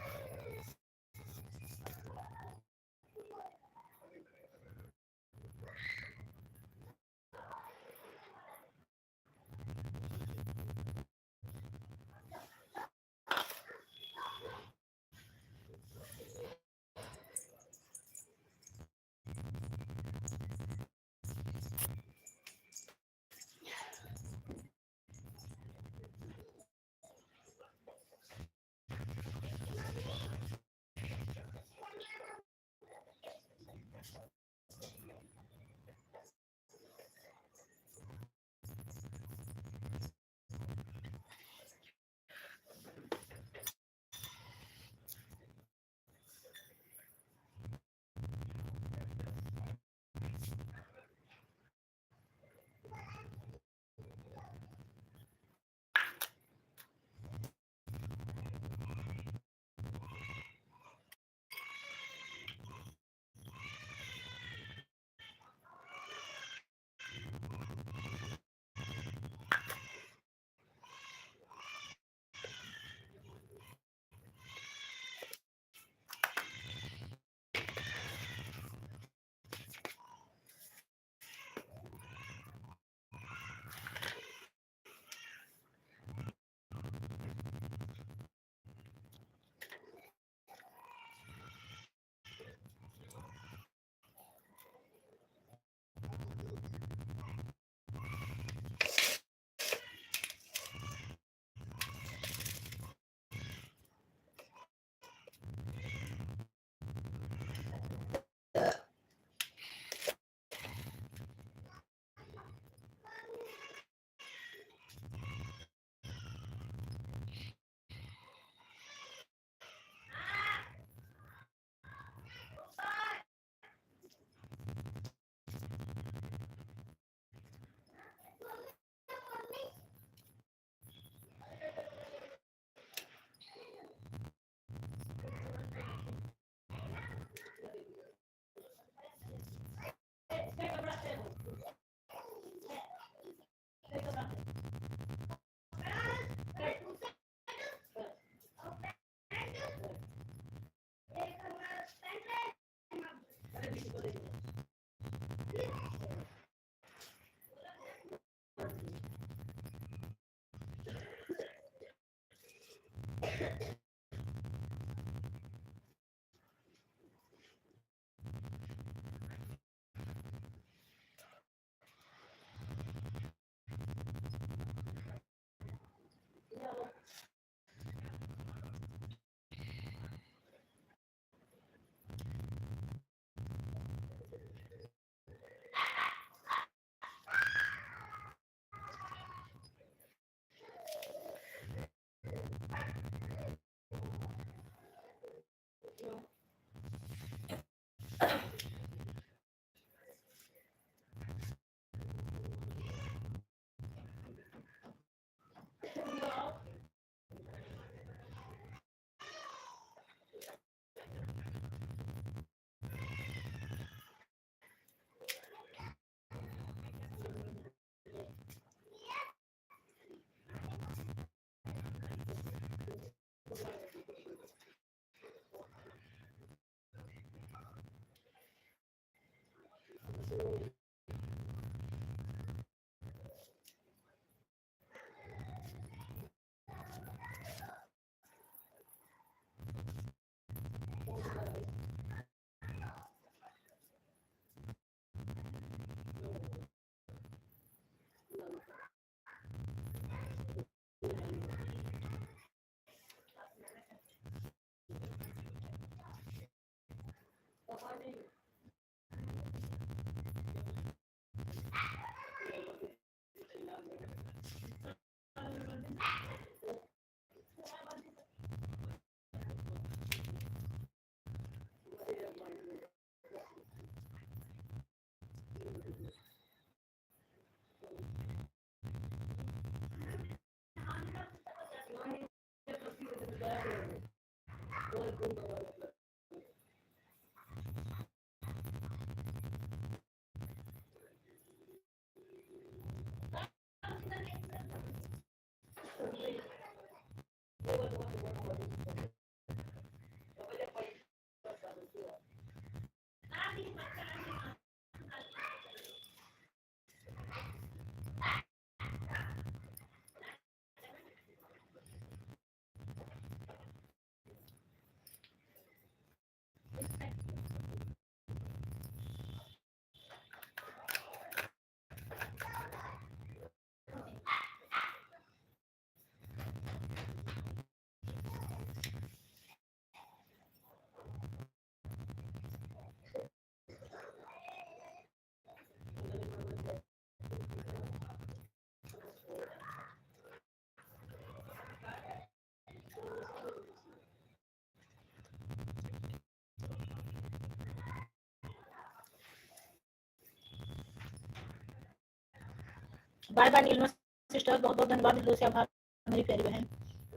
बाय बाय नीलमा सिस्टर, बहुत बहुत धन्यवाद, दिल से आभार मेरी प्यारी बहन,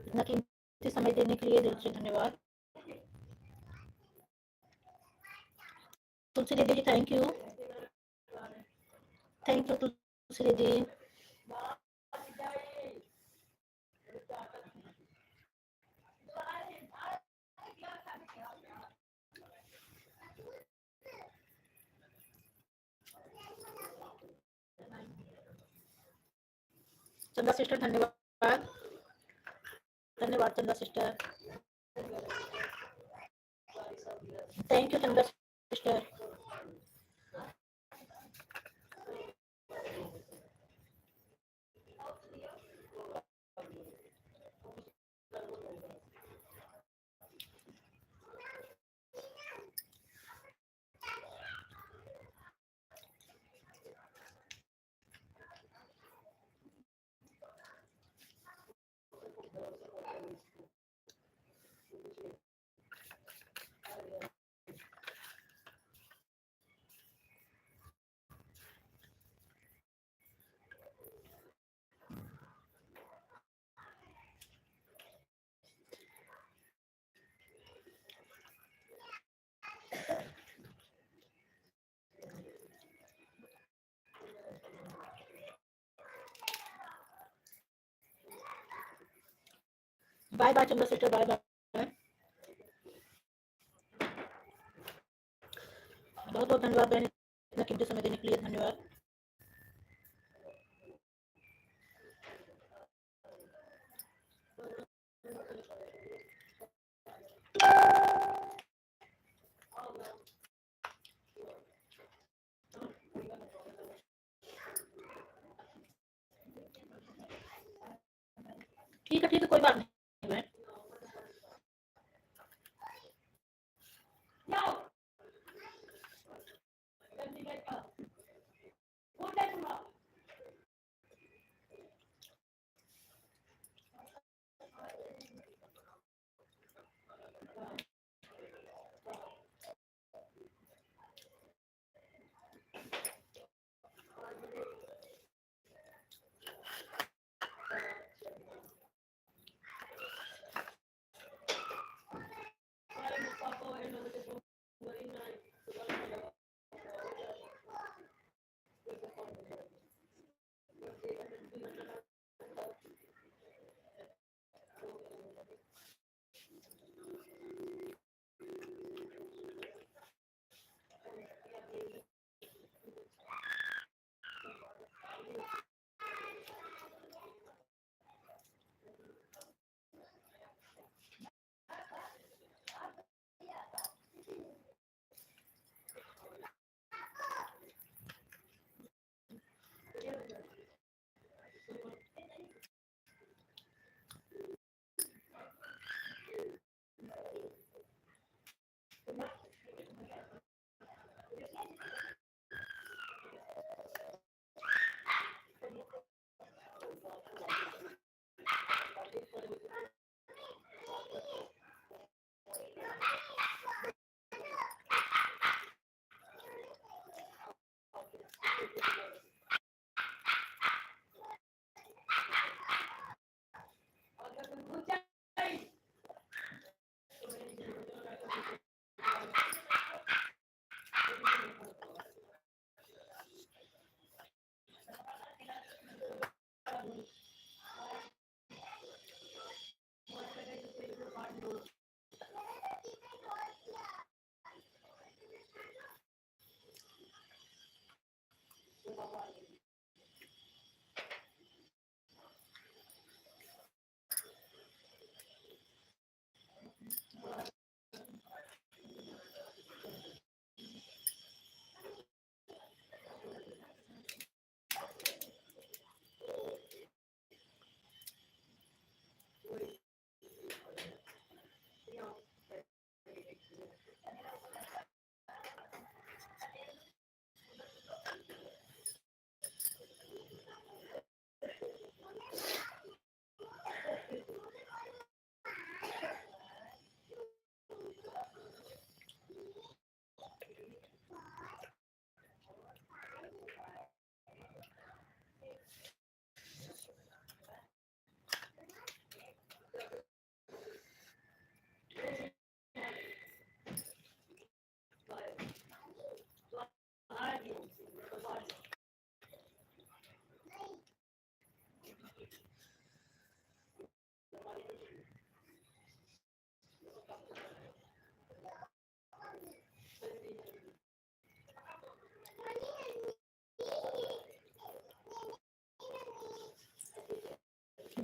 इतना कीमती समय देने के लिए दिल से धन्यवाद। तुलसी दीदी जी थैंक यू, थैंक यू तुलसी दीदी। चंदा सिस्टर धन्यवाद, धन्यवाद चंदा सिस्टर, थैंक यू चंदा सिस्टर। बाय बाय चंदा सिस्टर, बाय बाय, बहुत बहुत धन्यवाद बहन, इतना कीमती समय देने के लिए धन्यवाद। ठीक है कोई बात नहीं बहन।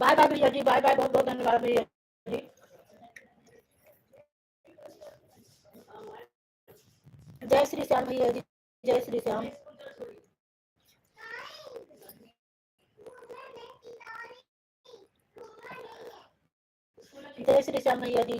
बाय बाय भैया जी, बाय बाय, बहुत बहुत धन्यवाद भैया जी। जय श्री श्याम भैया जी, जय श्री श्याम। जय श्री श्याम भैया जी।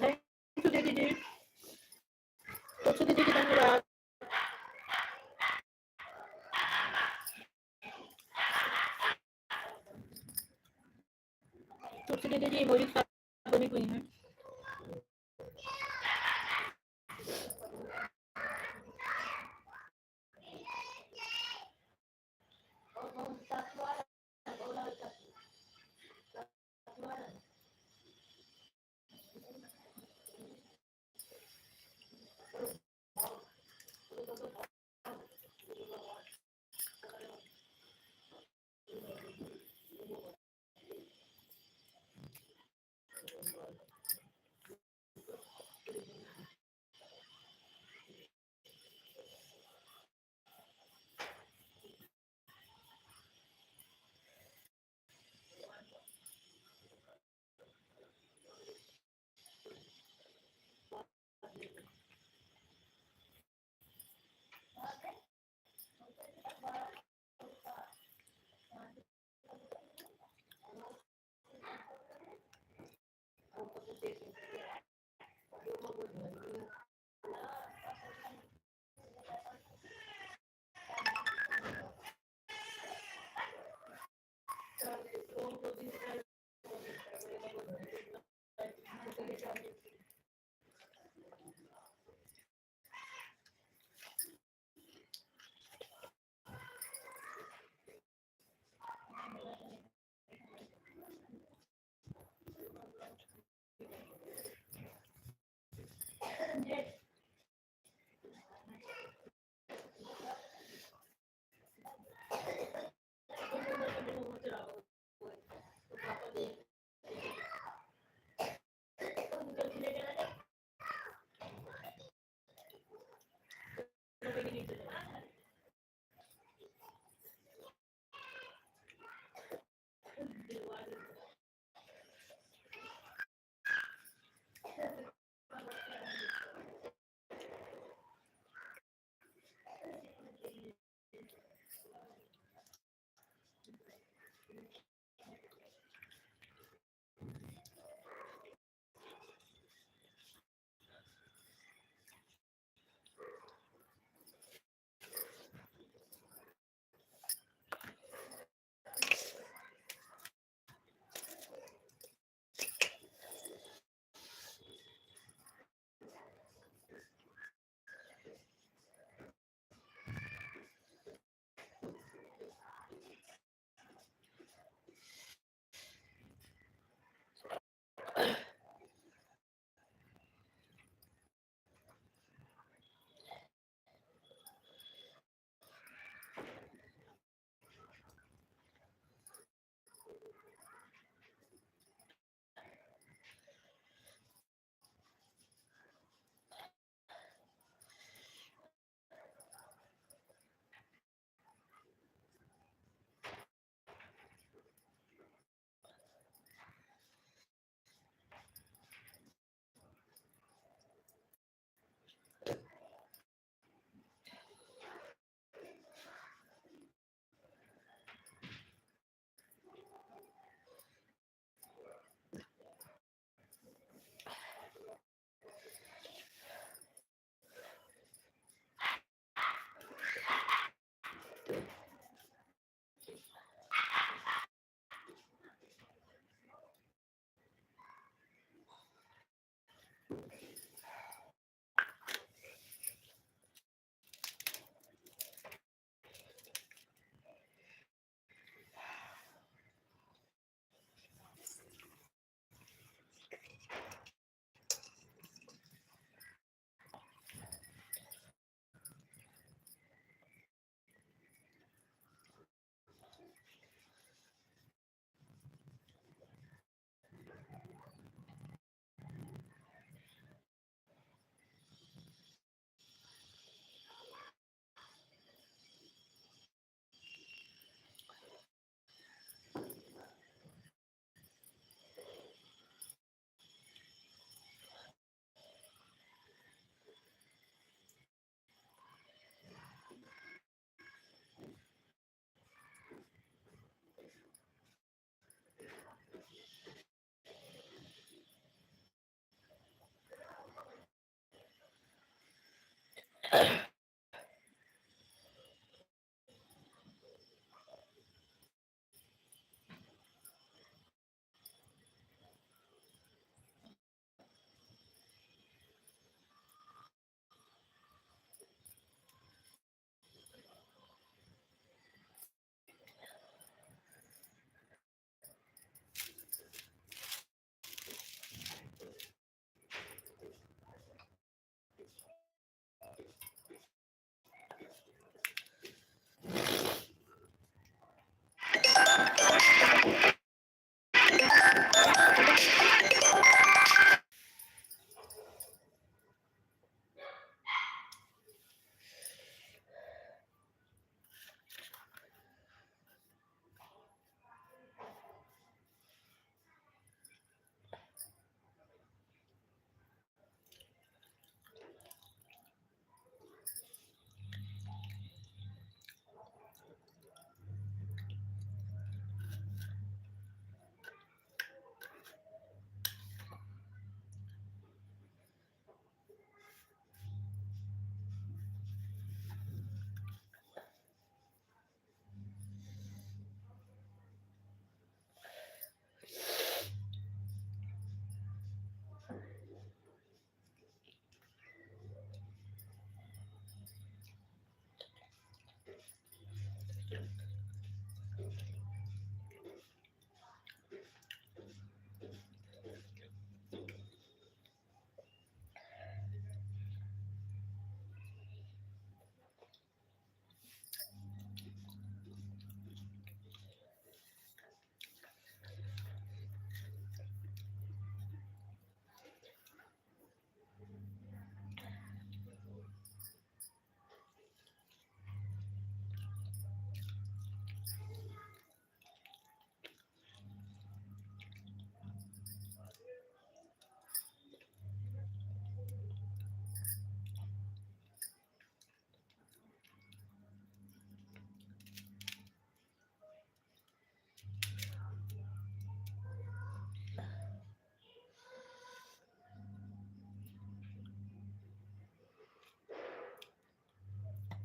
थैंक यू दीदी जी, तुलसी दीदी जी धन्यवाद। तुलसी दीदी जी इमोजी के साथ बनी हुई हैं।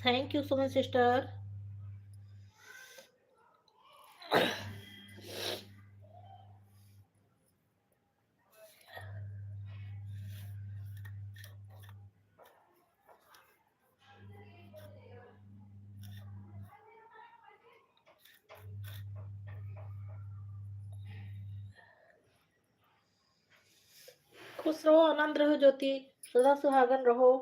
Thank you so much, sister. खुश रहो, आनंद रहो ज्योति, सदा सुहागन रहो।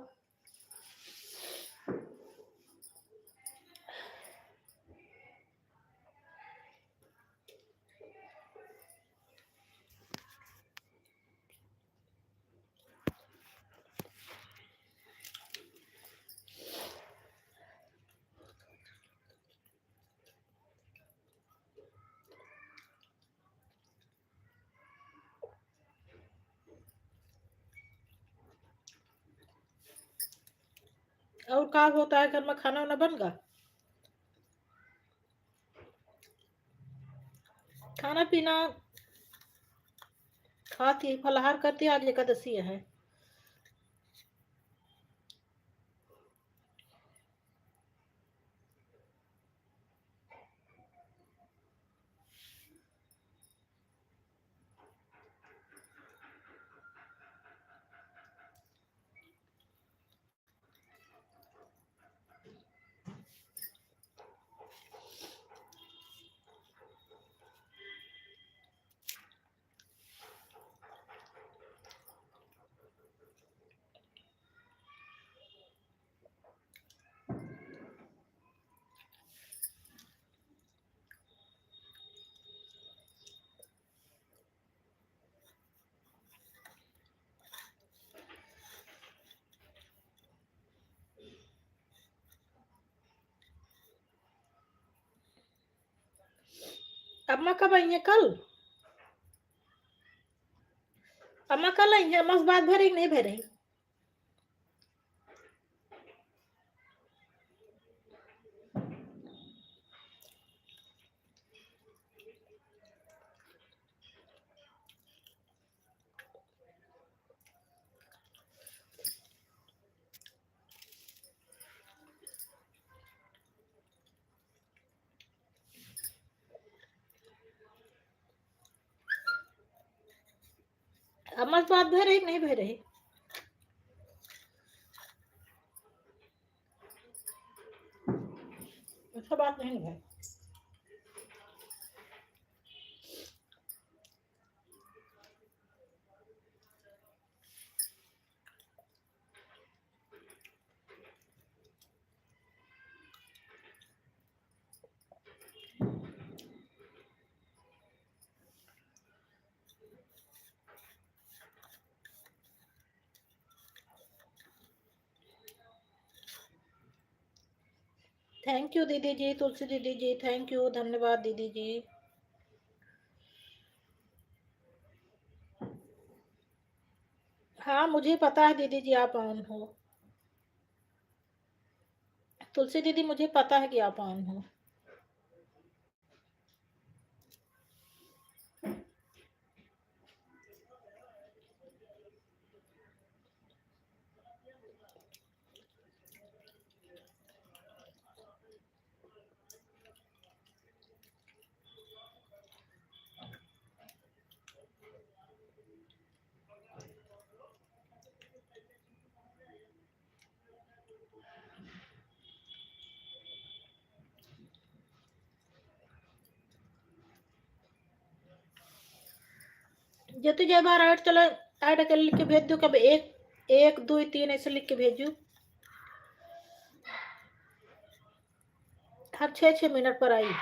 और का होता है घर में, खाना वाना बन गया? खाना पीना खाती, फलाहार करती, आज एकादशी है। अम्मा कब आई है? कल? अम्मा कल आई है? अम्मा से बात भरी नहीं भरी? अम्मा से बात भरी नहीं भरी? अच्छा, बात नहीं है। थैंक यू दीदी जी, तुलसी दीदी जी, थैंक यू, धन्यवाद दीदी जी। हाँ, मुझे पता है दीदी जी आप ऑन हो। तुलसी दीदी मुझे पता है कि आप ऑन हो। जो तुझे बार ऐड चलो, ऐड कर लिख के भेज दो। कब एक एक दो तीन ऐसे लिख के भेजू। हर 6-6 मिनट पर आई।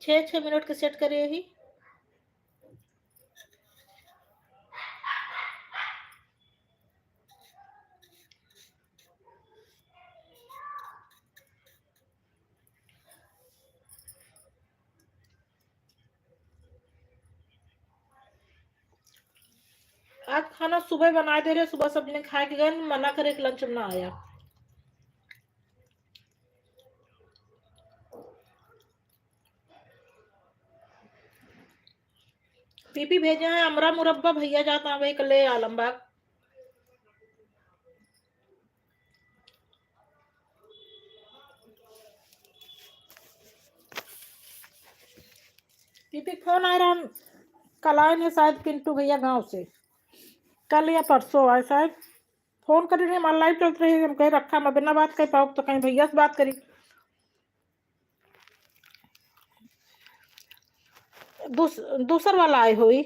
6-6 मिनट के सेट करे ही। आज खाना सुबह बना दे रहे, सुबह सबने खा के गए, मना करे कि लंच में ना आया। पीपी भेजे हैं अमरा मुरब्बा, भैया जाता है वही कल आलमबाग। पीपी फोन आ रहा, कल आए ने शायद पिंटू भैया गांव से, कल या परसों आए शायद। फोन करी रही, हमारा लाइव चलते रही, हम कहीं रखा, मैं बिना बात कर पाऊँ तो कहीं भैया से बात करी। दूसर वाला आए हुई,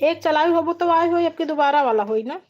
एक चलाई हो वो तो आए हुई, अब की दोबारा वाला हुई ना।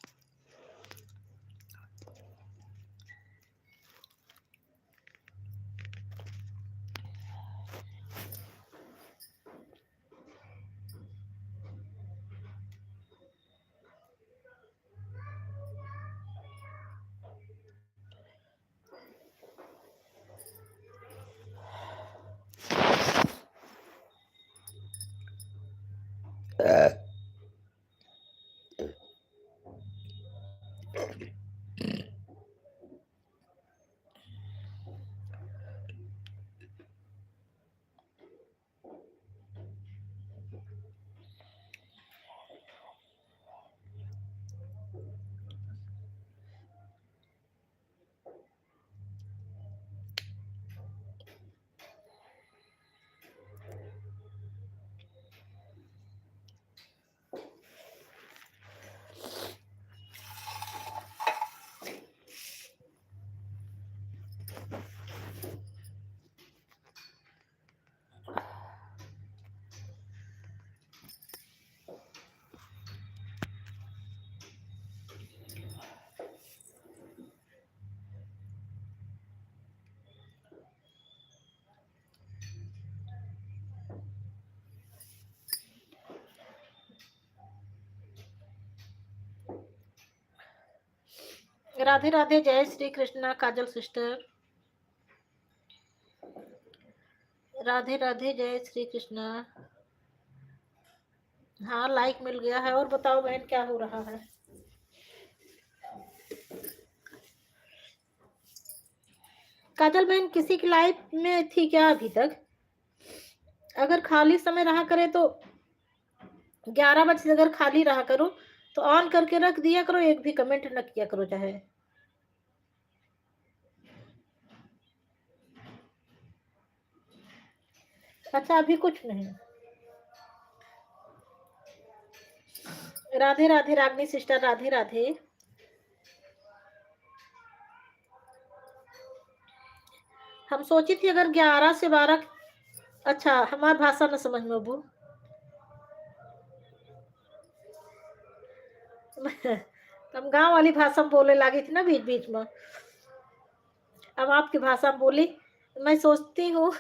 राधे राधे, जय श्री कृष्णा काजल सिस्टर। राधे राधे, जय श्री कृष्णा। हाँ, लाइक मिल गया है। और बताओ बहन, क्या हो रहा है? काजल बहन किसी की लाइफ में थी क्या अभी तक? अगर खाली समय रहा करे तो 11 बजे से अगर खाली रहा करो तो ऑन करके रख दिया करो, एक भी कमेंट न किया करो चाहे। अच्छा, अभी कुछ नहीं। राधे राधे रागनी सिस्टर, राधे राधे। हम सोची थी अगर 11 से 12। अच्छा, हमारी भाषा न समझ में अबू। हम गांव वाली भाषा में बोलने लगी थी ना बीच बीच में। अब आपकी भाषा में बोली, मैं सोचती हूँ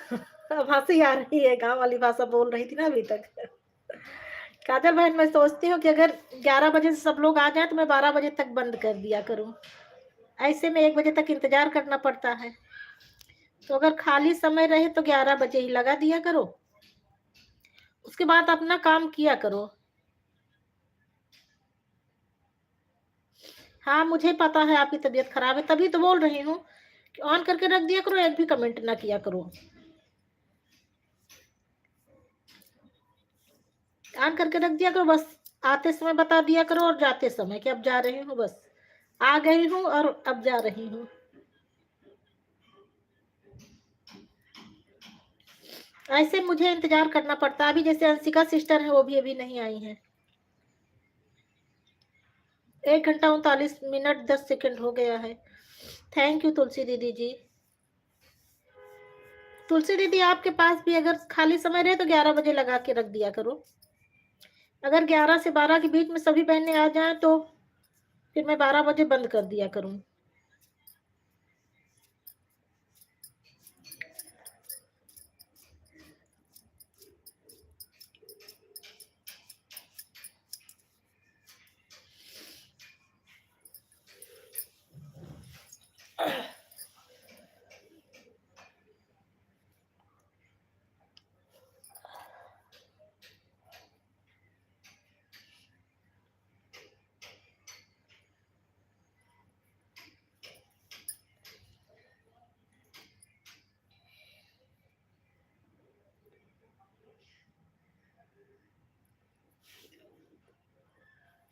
अब हंसी आ रही है, गांव वाली भाषा बोल रही थी ना अभी तक। काजल बहन, मैं सोचती हूँ कि अगर 11 बजे से सब लोग आ जाए तो मैं 12 बजे तक बंद कर दिया करूँ। ऐसे में 1 बजे तक इंतजार करना पड़ता है। तो अगर खाली समय रहे तो 11 बजे ही लगा दिया करो, उसके बाद अपना काम किया करो। हाँ, मुझे पता है आपकी तबीयत खराब है, तभी तो बोल रही हूँ कि ऑन करके रख दिया करो, एक भी कमेंट ना किया करो। ऑन करके रख दिया करो, बस आते समय बता दिया करो और जाते समय कि अब जा रही हूँ, बस आ गई हूँ और अब जा रही हूँ। ऐसे मुझे इंतजार करना पड़ता है। अभी जैसे अंशिका सिस्टर है, वो भी अभी नहीं आई है। 1 घंटा 39 मिनट 10 सेकंड हो गया है। थैंक यू तुलसी दीदी जी। तुलसी दीदी, आपके पास भी अगर खाली समय रहे तो 11 बजे लगा के रख दिया करो। अगर 11 से 12 के बीच में सभी बहनें आ जाएं तो फिर मैं 12 बजे बंद कर दिया करूं।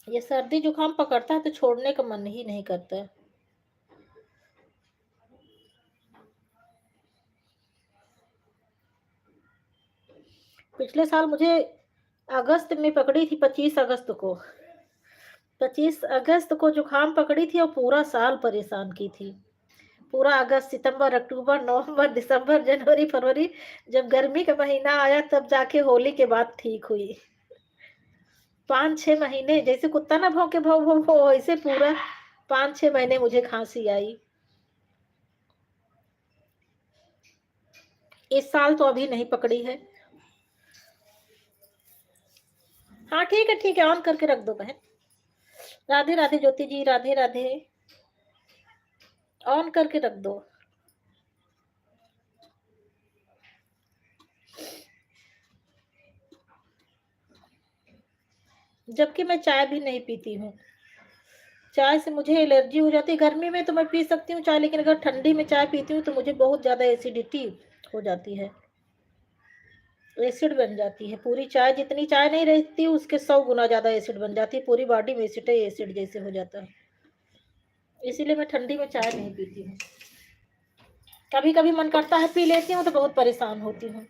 ये सर्दी जुकाम पकड़ता है तो छोड़ने का मन ही नहीं करता। पिछले साल मुझे अगस्त में पकड़ी थी, 25 अगस्त को। 25 अगस्त को जुकाम पकड़ी थी और पूरा साल परेशान की थी। पूरा अगस्त सितंबर अक्टूबर नवंबर दिसंबर जनवरी फरवरी, जब गर्मी का महीना आया तब जाके होली के बाद ठीक हुई। 5-6 महीने जैसे कुत्ता ना भौंके भौ भौ भौ, वैसे पूरा 5-6 महीने मुझे खांसी आई। इस साल तो अभी नहीं पकड़ी है। हाँ ठीक है, ऑन करके रख दो बहन। राधे राधे ज्योति जी, राधे राधे। ऑन करके रख दो। जबकि मैं चाय भी नहीं पीती हूँ। चाय से मुझे एलर्जी हो जाती है। गर्मी में तो मैं पी सकती हूँ चाय, लेकिन अगर ठंडी में चाय पीती हूँ तो मुझे बहुत ज्यादा एसिडिटी हो जाती है। एसिड बन जाती है पूरी। चाय जितनी चाय नहीं रहती उसके 100 गुना ज्यादा एसिड बन जाती है, पूरी बॉडी में एसिड एसिड जैसे हो जाता है। इसीलिए मैं ठंडी में चाय नहीं पीती हूँ। कभी कभी मन करता है पी लेती हूँ तो बहुत परेशान होती हूँ।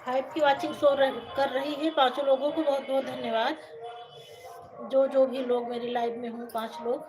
फाइव की वॉचिंग शो कर रही है। 5 लोगों को बहुत बहुत धन्यवाद। जो भी लोग मेरी लाइव में हों, 5 लोग।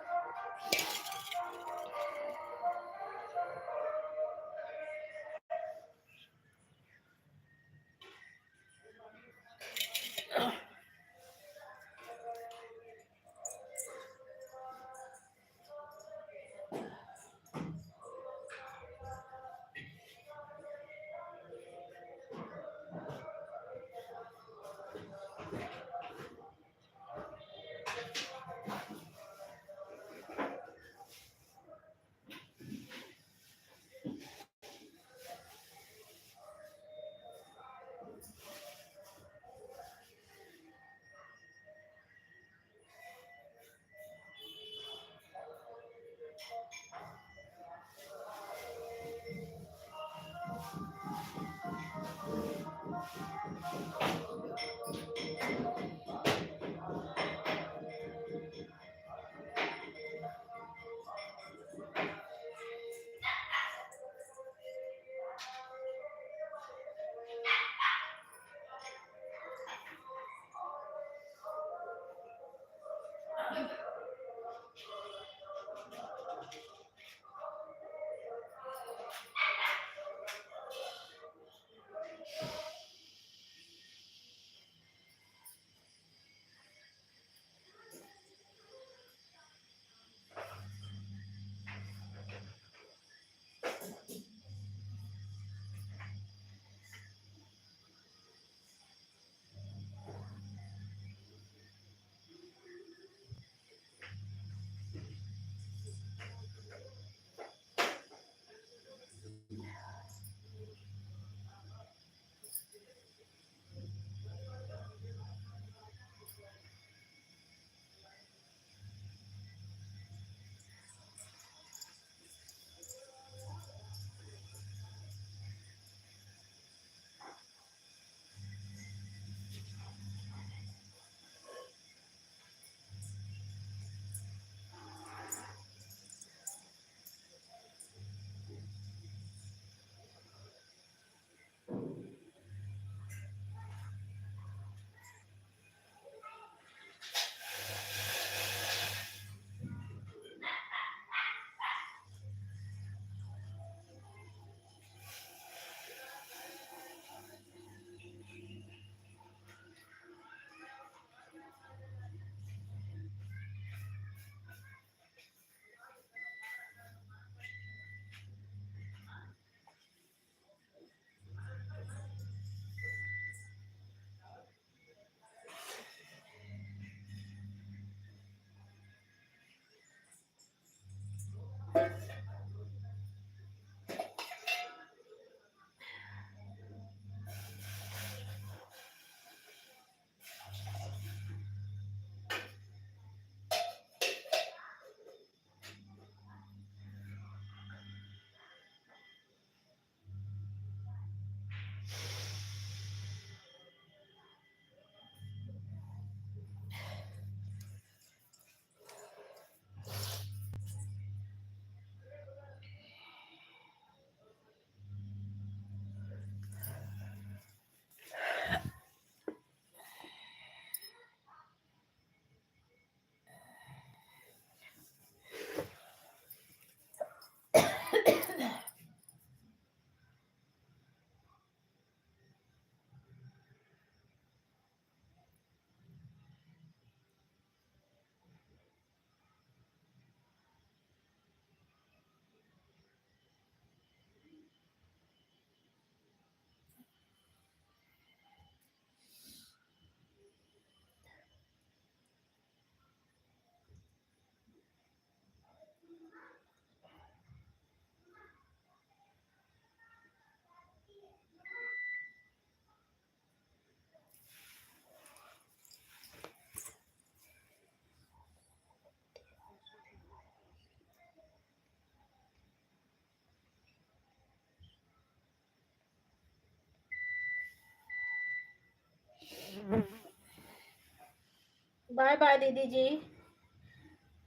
बाय बाय दीदी जी,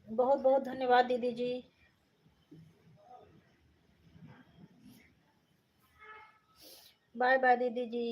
बहुत बहुत धन्यवाद दीदी जी। बाय बाय दीदी जी।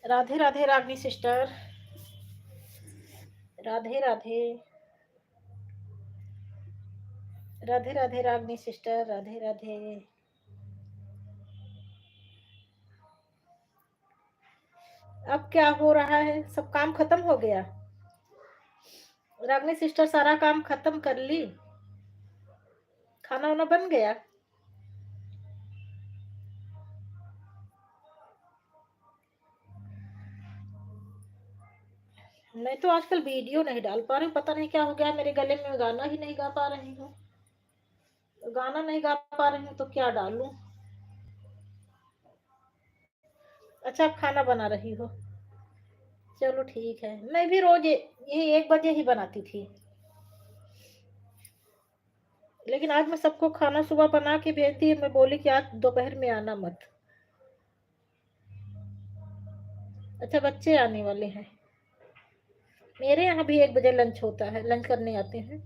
राधे राधे रागनी सिस्टर, राधे राधे। राधे राधे रागनी सिस्टर, राधे राधे। अब क्या हो रहा है, सब काम खत्म हो गया? रागनी सिस्टर सारा काम खत्म कर ली? खाना वाना बन गया? मैं तो आजकल वीडियो नहीं डाल पा रही हूँ, पता नहीं क्या हो गया मेरे गले में, गाना ही नहीं गा पा रही हूँ। गाना नहीं गा पा रही हूँ तो क्या डालूं? अच्छा, आप खाना बना रही हो? चलो ठीक है, मैं भी रोज ये 1 बजे ही बनाती थी, लेकिन आज मैं सबको खाना सुबह बना के भेज दी। मैं बोली कि आज दोपहर में आना मत। अच्छा, बच्चे आने वाले हैं। मेरे यहाँ भी 1 बजे लंच होता है, लंच करने आते हैं।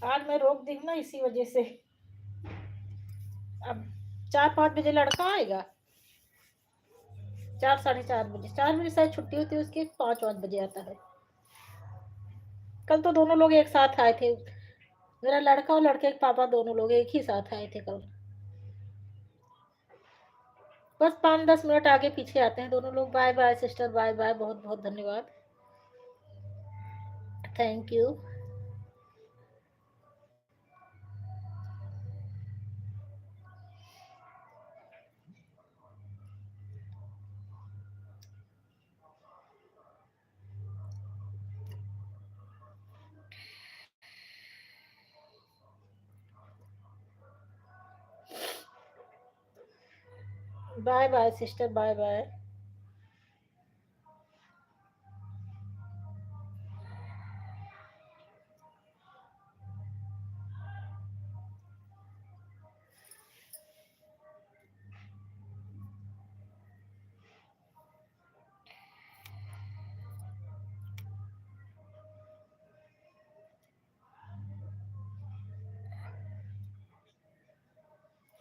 आज मैं रोक दी हूँ ना इसी वजह से। अब 4-5 बजे लड़का आएगा, 4 साढ़े 4 बजे, 4 बजे शायद छुट्टी होती है उसकी, 5-5 बजे आता है। कल तो दोनों लोग एक साथ आए थे, मेरा लड़का और लड़के के पापा दोनों लोग एक ही साथ आए थे कल। बस 5-10 मिनट आगे पीछे आते हैं दोनों लोग। Bye bye sister, bye bye, बहुत बहुत धन्यवाद, thank you. Bye bye sister, bye bye.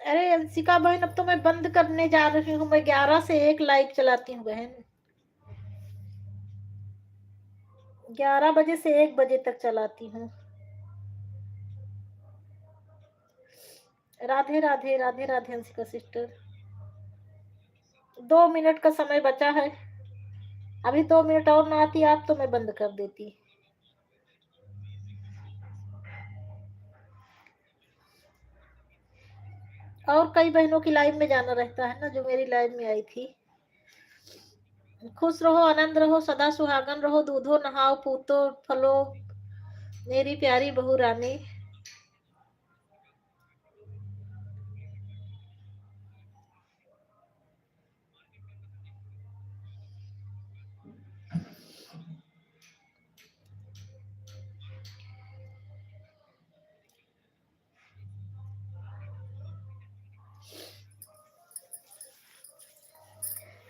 अरे अंशिका बहन, अब तो मैं बंद करने जा रही हूँ। मैं 11 से 1 लाइव चलाती हूँ बहन, 11 बजे से 1 बजे तक चलाती हूँ। राधे राधे, राधे राधे अंशिका सिस्टर। 2 मिनट का समय बचा है, अभी 2 मिनट और ना आती आप तो मैं बंद कर देती। और कई बहनों की लाइव में जाना रहता है ना, जो मेरी लाइव में आई थी। खुश रहो, आनंद रहो, सदा सुहागन रहो, दूधो नहाओ पूतो फलो, मेरी प्यारी बहू रानी।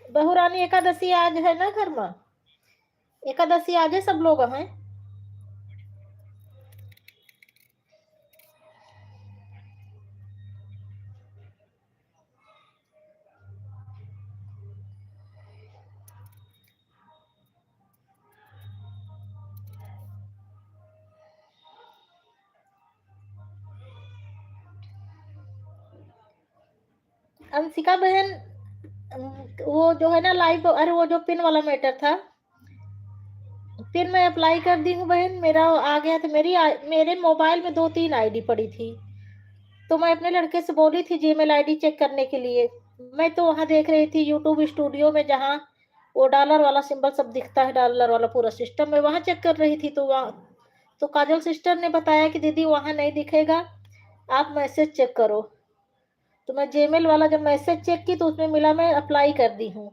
बहू रानी, एकादशी आज है ना घर में? एकादशी आज है, सब लोग हैं। अंशिका बहन, वो जो है ना लाइव, अरे वो जो पिन वाला मैटर था, पिन मैं अप्लाई कर दी हूँ बहन, मेरा आ गया था। मेरे मोबाइल में 2-3 आईडी पड़ी थी, तो मैं अपने लड़के से बोली थी जीमेल आईडी चेक करने के लिए। मैं तो वहां देख रही थी यूट्यूब स्टूडियो में, जहाँ वो डॉलर वाला सिंबल सब दिखता है, डॉलर वाला पूरा सिस्टम, मैं वहां चेक कर रही थी। तो वहाँ तो काजल सिस्टर ने बताया कि दीदी वहां नहीं दिखेगा, आप मैसेज चेक करो। तो मैं जीमेल वाला जब मैसेज चेक की तो उसमें मिला, मैं अप्लाई कर दी हूँ।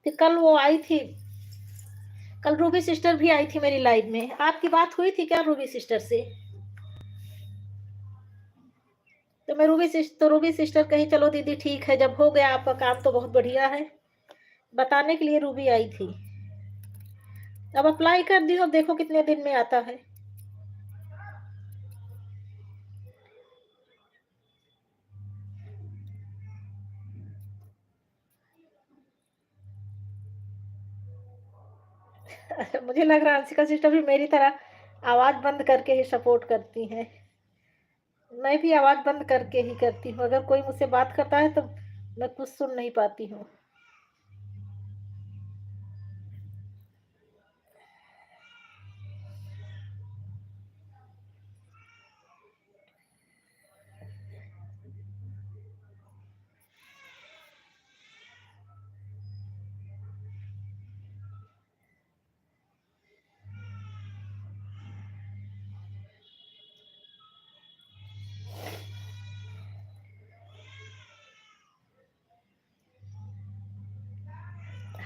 फिर कल वो आई थी, कल रूबी सिस्टर भी आई थी मेरी लाइव में। आपकी बात हुई थी क्या रूबी सिस्टर से? तो मैं रूबी सिस्टर कही चलो दीदी ठीक है, जब हो गया आपका काम तो बहुत बढ़िया है, बताने के लिए रूबी आई थी। अब अप्लाई कर दी हो, देखो कितने दिन में आता है। मुझे लग रहा है अंशिका सिस्टर भी मेरी तरह आवाज बंद करके ही सपोर्ट करती हैं। मैं भी आवाज बंद करके ही करती हूँ, अगर कोई मुझसे बात करता है तो मैं कुछ सुन नहीं पाती हूँ।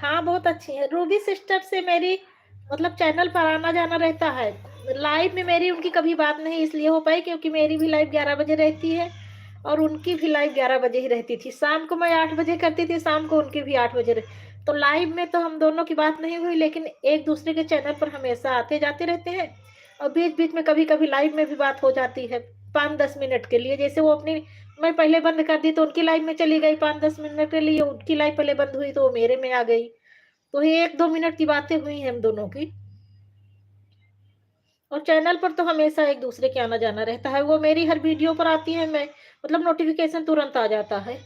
हाँ, बहुत अच्छी है। रूबी सिस्टर से मेरी मतलब चैनल पर आना-जाना रहता है। लाइव में मेरी उनकी कभी बात नहीं इसलिए हो पाई क्योंकि मेरी भी लाइव 11 बजे रहती है और उनकी भी लाइव 11 बजे ही रहती थी। शाम को मैं 8 बजे करती थी, शाम को उनकी भी 8 बजे तो लाइव में तो हम दोनों की बात नहीं हुई, लेकिन एक-दूसरे के चैनल पर हमेशा आते-जाते रहते हैं और बीच-बीच में कभी-कभी लाइव में भी बात हो जाती है, 5-10 मिनट के लिए। जैसे वो अपनी मैं पहले बंद कर दी तो उनकी लाइव में चली गई 5-10 मिनट के लिए, उनकी लाइव पहले बंद हुई तो वो मेरे में आ गई। तो ये 1-2 मिनट की बातें हुई हैं हम दोनों की और चैनल पर तो हमेशा एक-दूसरे के आना-जाना रहता है। वो मेरी हर वीडियो पर आती हैं, मैं मतलब नोटिफ़िकेशन तुरंत आ जाता है।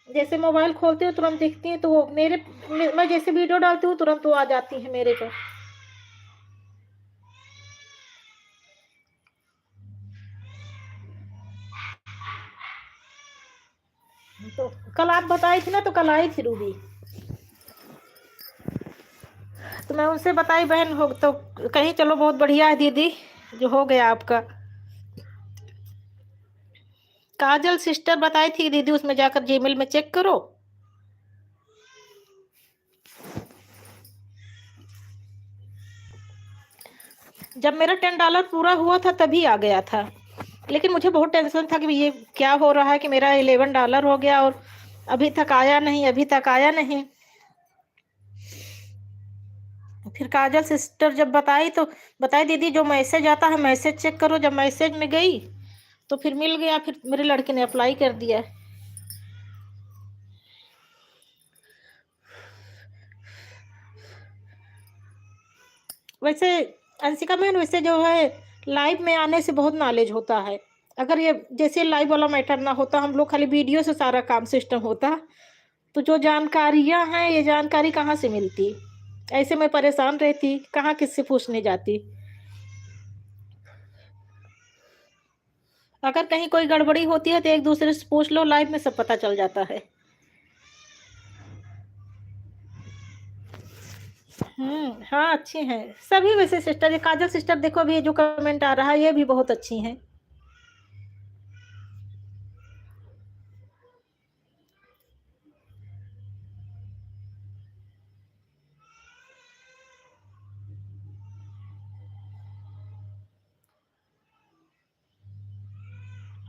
जैसे मोबाइल खोलती हूँ तुरंत दिखती हैं, तो वो मैं जैसे वीडियो डालती हूँ तुरंत वो आ जाती हैं मेरे को। तो कल आप बताई थी ना, तो कल आई थी रूबी। तो मैं उनसे बताई बहन हो तो कहीं चलो बहुत बढ़िया है दीदी जो हो गया आपका। काजल सिस्टर बताई थी दीदी उसमें जाकर जीमेल में चेक करो। जब मेरा $10 पूरा हुआ था तभी आ गया था, लेकिन मुझे बहुत टेंशन था कि ये क्या हो रहा है कि मेरा $11 हो गया और अभी तक आया नहीं, अभी तक आया नहीं। फिर काजल सिस्टर जब बताई तो बताई दीदी जो मैसेज आता है मैसेज चेक करो। जब मैसेज में गई तो फिर मिल गया, फिर मेरे लड़के ने अप्लाई कर दिया। वैसे अंशिका बहन, वैसे जो है लाइव में आने से बहुत नॉलेज होता है। अगर ये जैसे लाइव वाला मैटर ना होता, हम लोग खाली वीडियो से सारा काम सिस्टम होता, तो जो जानकारियां हैं ये जानकारी कहाँ से मिलती। ऐसे मैं परेशान रहती, कहाँ किससे पूछने जाती। अगर कहीं कोई गड़बड़ी होती है तो एक दूसरे से पूछ लो, लाइव में सब पता चल जाता है। हाँ अच्छी हैं सभी। वैसे सिस्टर, ये काजल सिस्टर देखो अभी ये जो कमेंट आ रहा है ये भी बहुत अच्छी हैं।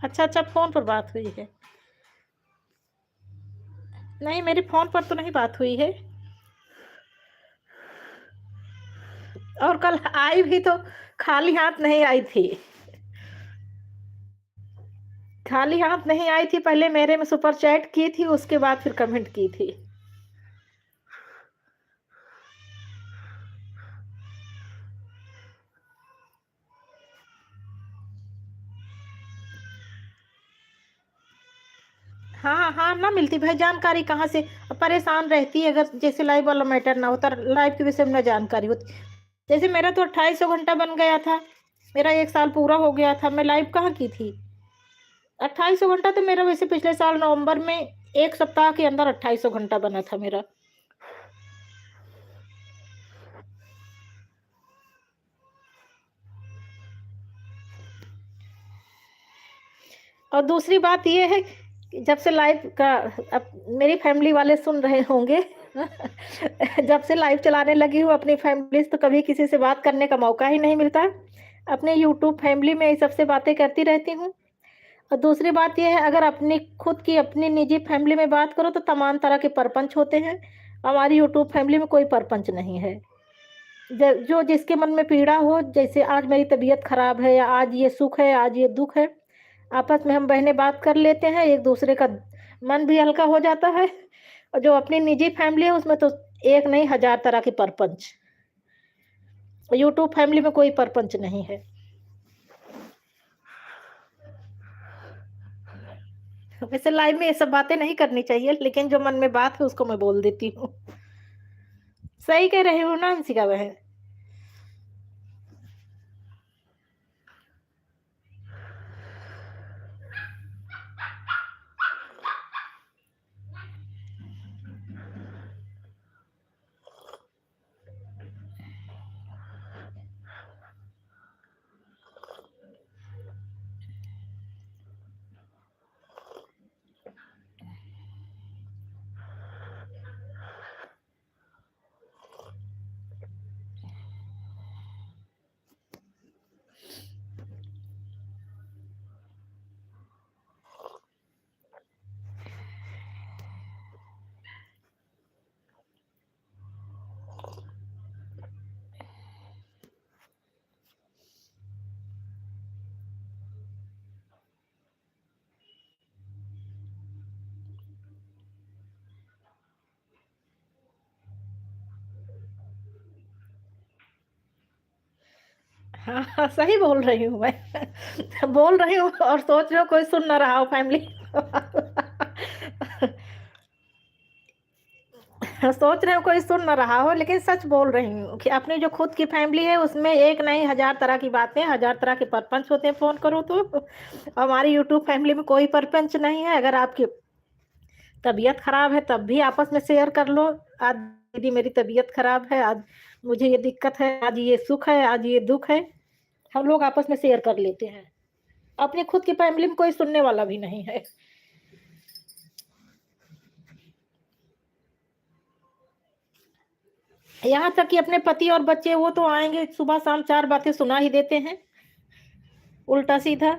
अच्छा अच्छा, फोन पर बात हुई है? नहीं, मेरी फोन पर तो नहीं बात हुई है। और कल आई भी तो खाली हाथ नहीं आई थी। खाली हाथ नहीं आई थी, पहले मेरे में सुपर चैट की थी, उसके बाद फिर कमेंट की थी। हाँ हाँ, ना मिलती भाई जानकारी कहाँ से। परेशान रहती है अगर जैसे लाइव वाला मैटर ना होता, लाइव के विषय में ना जानकारी होती। जैसे मेरा तो 2800 घंटा बन गया था, मेरा 1 साल पूरा हो गया था, मैं लाइव कहाँ की थी। 2800 घंटा तो मेरा वैसे पिछले साल नवंबर में 1 सप्ताह के अंदर 2800 घंटा बना था मेरा। और दूसरी बात ये है कि जब से लाइव का, अब मेरी फैमिली वाले सुन रहे होंगे जब से लाइव चलाने लगी हूँ अपनी फैमिली से, तो कभी किसी से बात करने का मौका ही नहीं मिलता। अपने यूट्यूब फैमिली में इस सबसे बातें करती रहती हूँ। और दूसरी बात यह है, अगर अपनी खुद की अपनी निजी फैमिली में बात करो तो तमाम तरह के परपंच होते हैं। हमारी यूट्यूब फैमिली में कोई परपंच नहीं है। जो जिसके मन में पीड़ा हो, जैसे आज मेरी तबीयत खराब है या आज ये सुख है आज ये दुख है, आपस में हम बहनें बात कर लेते हैं, एक दूसरे का मन भी हल्का हो जाता है। और जो अपनी निजी फैमिली है उसमें तो एक नहीं 1000 तरह के परपंच। यूट्यूब फैमिली में कोई परपंच नहीं है। वैसे लाइव में ये सब बातें नहीं करनी चाहिए, लेकिन जो मन में बात है उसको मैं बोल देती हूँ। सही कह रही हूँ ना अंशिका बहन? हाँ, हाँ, सही बोल रही हूँ मैं। बोल रही हूँ और सोच रही हूँ कोई सुन ना रहा हो फैमिली। सोच रहे हो कोई सुन ना रहा हो, लेकिन सच बोल रही हूँ कि अपनी जो खुद की फैमिली है उसमें एक नहीं हजार तरह की बातें, हजार तरह के परपंच होते हैं फोन करो तो। हमारी यूट्यूब फैमिली में कोई परपंच नहीं है। अगर आपकी तबीयत खराब है तब भी आपस में शेयर कर लो। आज दीदी मेरी तबीयत खराब है, आज मुझे ये दिक्कत है, आज ये सुख है, आज ये दुख है, हम लोग आपस में शेयर कर लेते हैं। अपनी खुद की फैमिली में कोई सुनने वाला भी नहीं है। यहाँ तक कि अपने पति और बच्चे वो तो आएंगे सुबह शाम चार बातें सुना ही देते हैं उल्टा सीधा।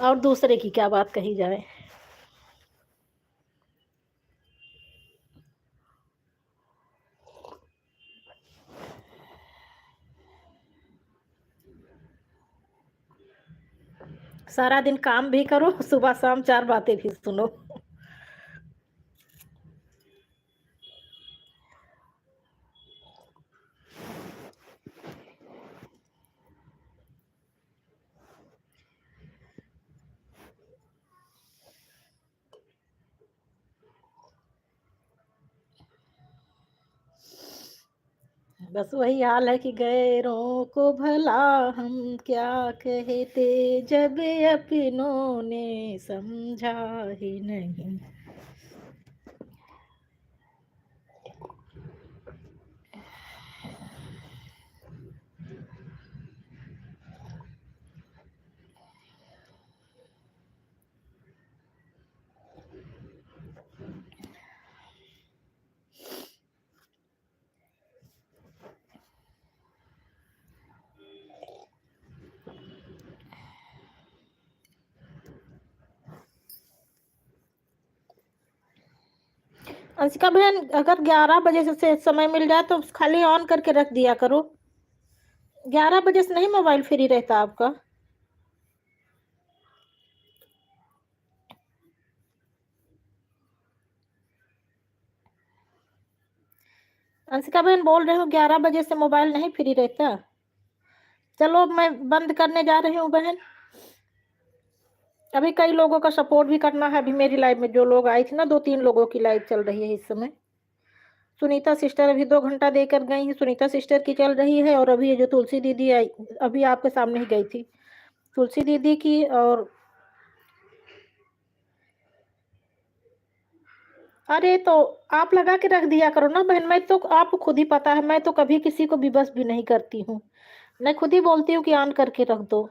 और दूसरे की क्या बात कही जाए। सारा दिन काम भी करो, सुबह शाम चार बातें भी सुनो। बस वही हाल है कि गैरों को भला हम क्या कहते, जब अपनों ने समझा ही नहीं। अंशिका बहन, अगर 11 बजे से समय मिल जाए तो खाली ऑन करके रख दिया करो। 11 बजे से नहीं मोबाइल फ्री रहता आपका। अंशिका बहन बोल रहे हो 11 बजे से मोबाइल नहीं फ्री रहता। चलो मैं बंद करने जा रही हूँ बहन। अभी कई लोगों का सपोर्ट भी करना है। अभी मेरी लाइव में जो लोग आई थी ना, 2-3 लोगों की लाइव चल रही है इस समय। सुनीता सिस्टर अभी 2 घंटा देकर गई है, सुनीता सिस्टर की चल रही है। और अभी ये जो तुलसी दीदी आई, अभी आपके सामने ही गई थी, तुलसी दीदी की। और अरे तो आप लगा के रख दिया करो ना बहन। मैं तो, आपको खुद ही पता है, मैं तो कभी किसी को विवश भी नहीं करती हूँ। मैं खुद ही बोलती हूँ कि ऑन करके रख दो।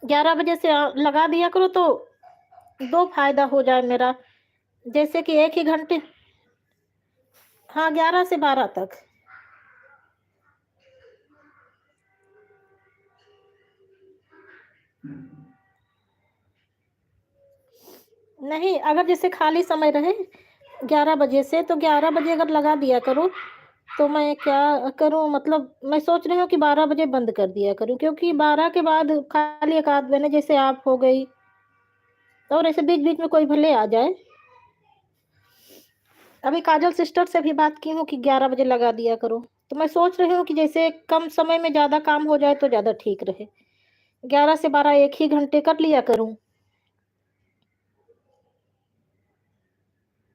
11 बजे से लगा दिया करो तो दो फायदा हो जाए मेरा। जैसे कि एक ही घंटे, हाँ, 11 से 12 तक। नहीं, अगर जैसे खाली समय रहे 11 बजे से, तो 11 बजे अगर लगा दिया करो तो मैं क्या करूं, मतलब मैं सोच रही हूँ कि 12 बजे बंद कर दिया करूं, क्योंकि 12 के बाद खाली एक आध बहने जैसे आप हो गई, और ऐसे बीच बीच में कोई भले आ जाए। अभी काजल सिस्टर से भी बात की हूँ कि 11 बजे लगा दिया करो। तो मैं सोच रही हूँ कि जैसे कम समय में ज्यादा काम हो जाए तो ज्यादा ठीक रहे। 11 से 12 एक ही घंटे कर लिया करूं।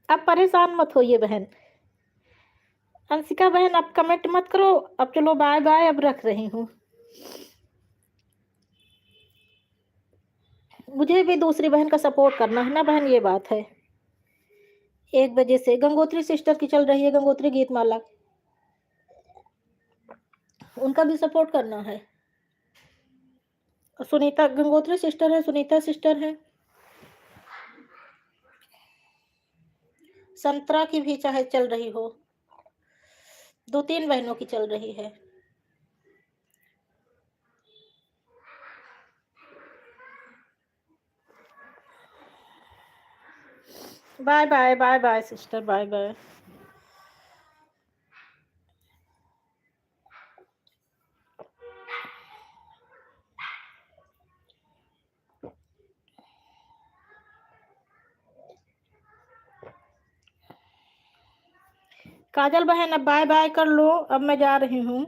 अब परेशान मत होइए बहन। अंशिका बहन आप कमेंट मत करो। अब चलो बाय बाय, अब रख रही हूँ। मुझे भी दूसरी बहन का सपोर्ट करना है ना बहन, ये बात है। 1 बजे से गंगोत्री सिस्टर की चल रही है, गंगोत्री गीत माला, उनका भी सपोर्ट करना है। सुनीता गंगोत्री सिस्टर है, सुनीता सिस्टर है, संतरा की भी चाहे चल रही हो, 2-3 बहनों की चल रही है। Bye bye, bye bye sister, bye bye. Kajal बहन अब बाय बाय कर लो, अब मैं जा रही हूँ।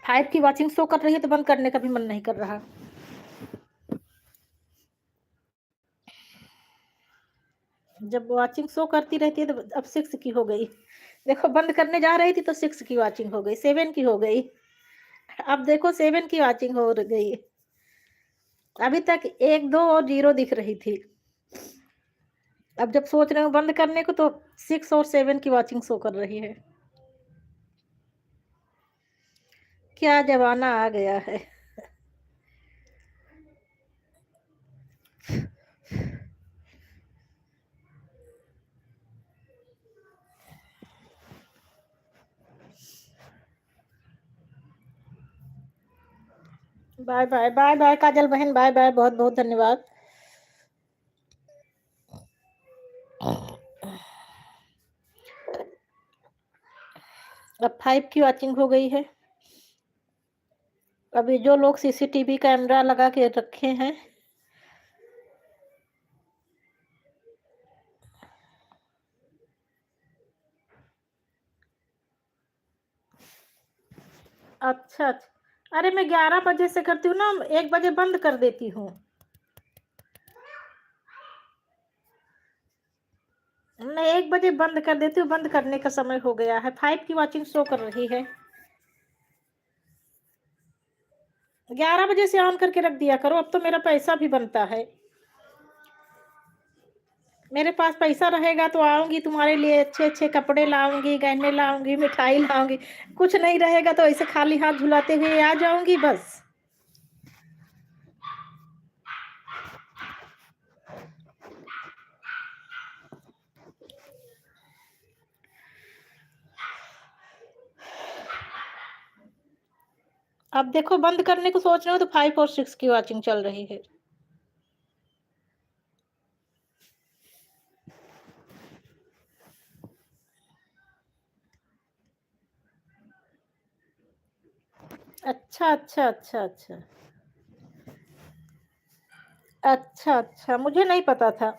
फाइव की वॉचिंग शो कर रही है तो बंद करने का भी मन नहीं कर रहा। जब वॉचिंग शो करती रहती है तो अब 6 की हो गई। देखो बंद करने जा रही थी तो 6 की वॉचिंग हो गई, 7 की हो गई। अब देखो 7 की वॉचिंग हो गई। अभी तक 1 2 और 0 दिख रही थी। अब जब सोच रहे हो बंद करने को तो 6 और 7 की वॉचिंग शो कर रही है। क्या जमाना आ गया है। Bye bye bye bye Kajal बहन, बाय बाय, बहुत बहुत धन्यवाद। अब 5 की वॉचिंग हो गई है। अभी जो लोग सीसीटीवी कैमरा लगा के रखे हैं, अच्छा अच्छा। अरे मैं 11 बजे से करती हूँ ना, 1 बजे बंद कर देती हूँ। मैं 1 बजे बंद कर देती हूँ, बंद करने का समय हो गया है। 5 की वॉचिंग शो कर रही है। 11 बजे से ऑन करके रख दिया करो, अब तो मेरा पैसा भी बनता है। मेरे पास पैसा रहेगा तो आऊंगी तुम्हारे लिए, अच्छे अच्छे कपड़े लाऊंगी, गहने लाऊंगी, मिठाई लाऊंगी। कुछ नहीं रहेगा तो ऐसे खाली हाथ झुलाते हुए आ जाऊंगी बस। अब देखो बंद करने को सोच रहे हो तो 5 और 6 की वॉचिंग चल रही है। अच्छा अच्छा अच्छा अच्छा अच्छा अच्छा, मुझे नहीं पता था।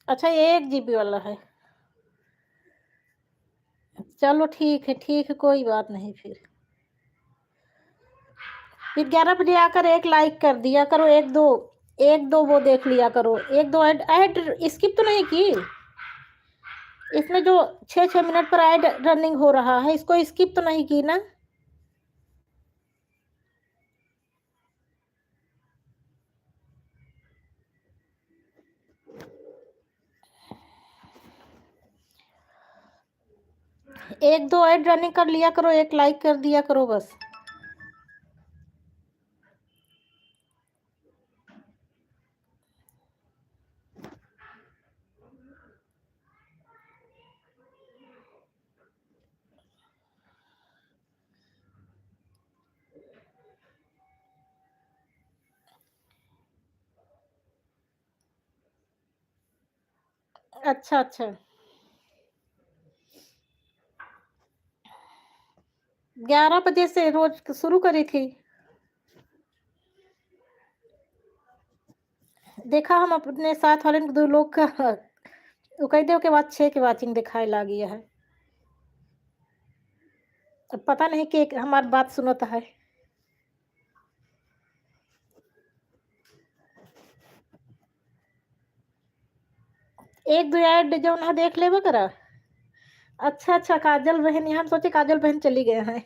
अच्छा, ये 1 GB वाला है। चलो ठीक है, कोई बात नहीं। फिर 11 बजे आकर एक लाइक कर दिया करो, एक दो वो देख लिया करो, एक दो ऐड ऐड स्किप तो नहीं की। इसमें जो 6 6 मिनट पर ऐड रनिंग हो रहा है, इसको स्किप तो नहीं की ना। एक दो ऐड रनिंग कर लिया करो, एक लाइक कर दिया करो बस। अच्छा अच्छा, 11 बजे से रोज शुरू करी थी। देखा हम अपने साथ वाले 2 लोग का, वो कह दे के बाद 6 के वॉचिंग दिखाए ला गया है। अब पता नहीं कि हमारी बात सुनता है। एक दो ऐड जो ना देख ले करा। अच्छा अच्छा, काजल बहन, यहाँ हम सोचे काजल बहन चली गए हैं।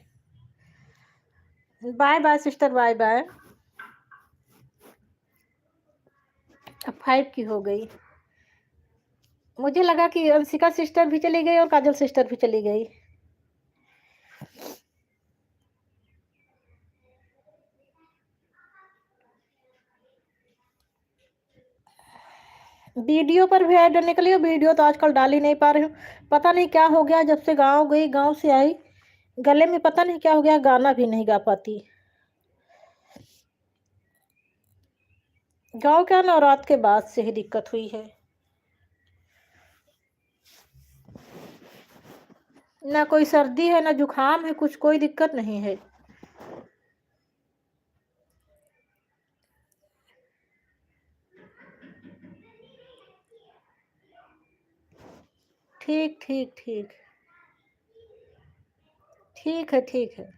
Bye bye sister, bye bye. अब 5 की हो गई। मुझे लगा कि अंशिका सिस्टर भी चली गई और काजल सिस्टर भी चली गई। वीडियो पर भी ऐड निकली, वीडियो तो आजकल डाल ही नहीं पा रही हूँ। पता नहीं क्या हो गया, जब से गांव गई, गांव से आई गले में पता नहीं क्या हो गया, गाना भी नहीं गा पाती। गाँव क्या, नवरात्र के बाद से ही दिक्कत हुई है। ना कोई सर्दी है, ना जुकाम है, कुछ कोई दिक्कत नहीं है। ठीक, ठीक, ठीक। ठीक है, ठीक है।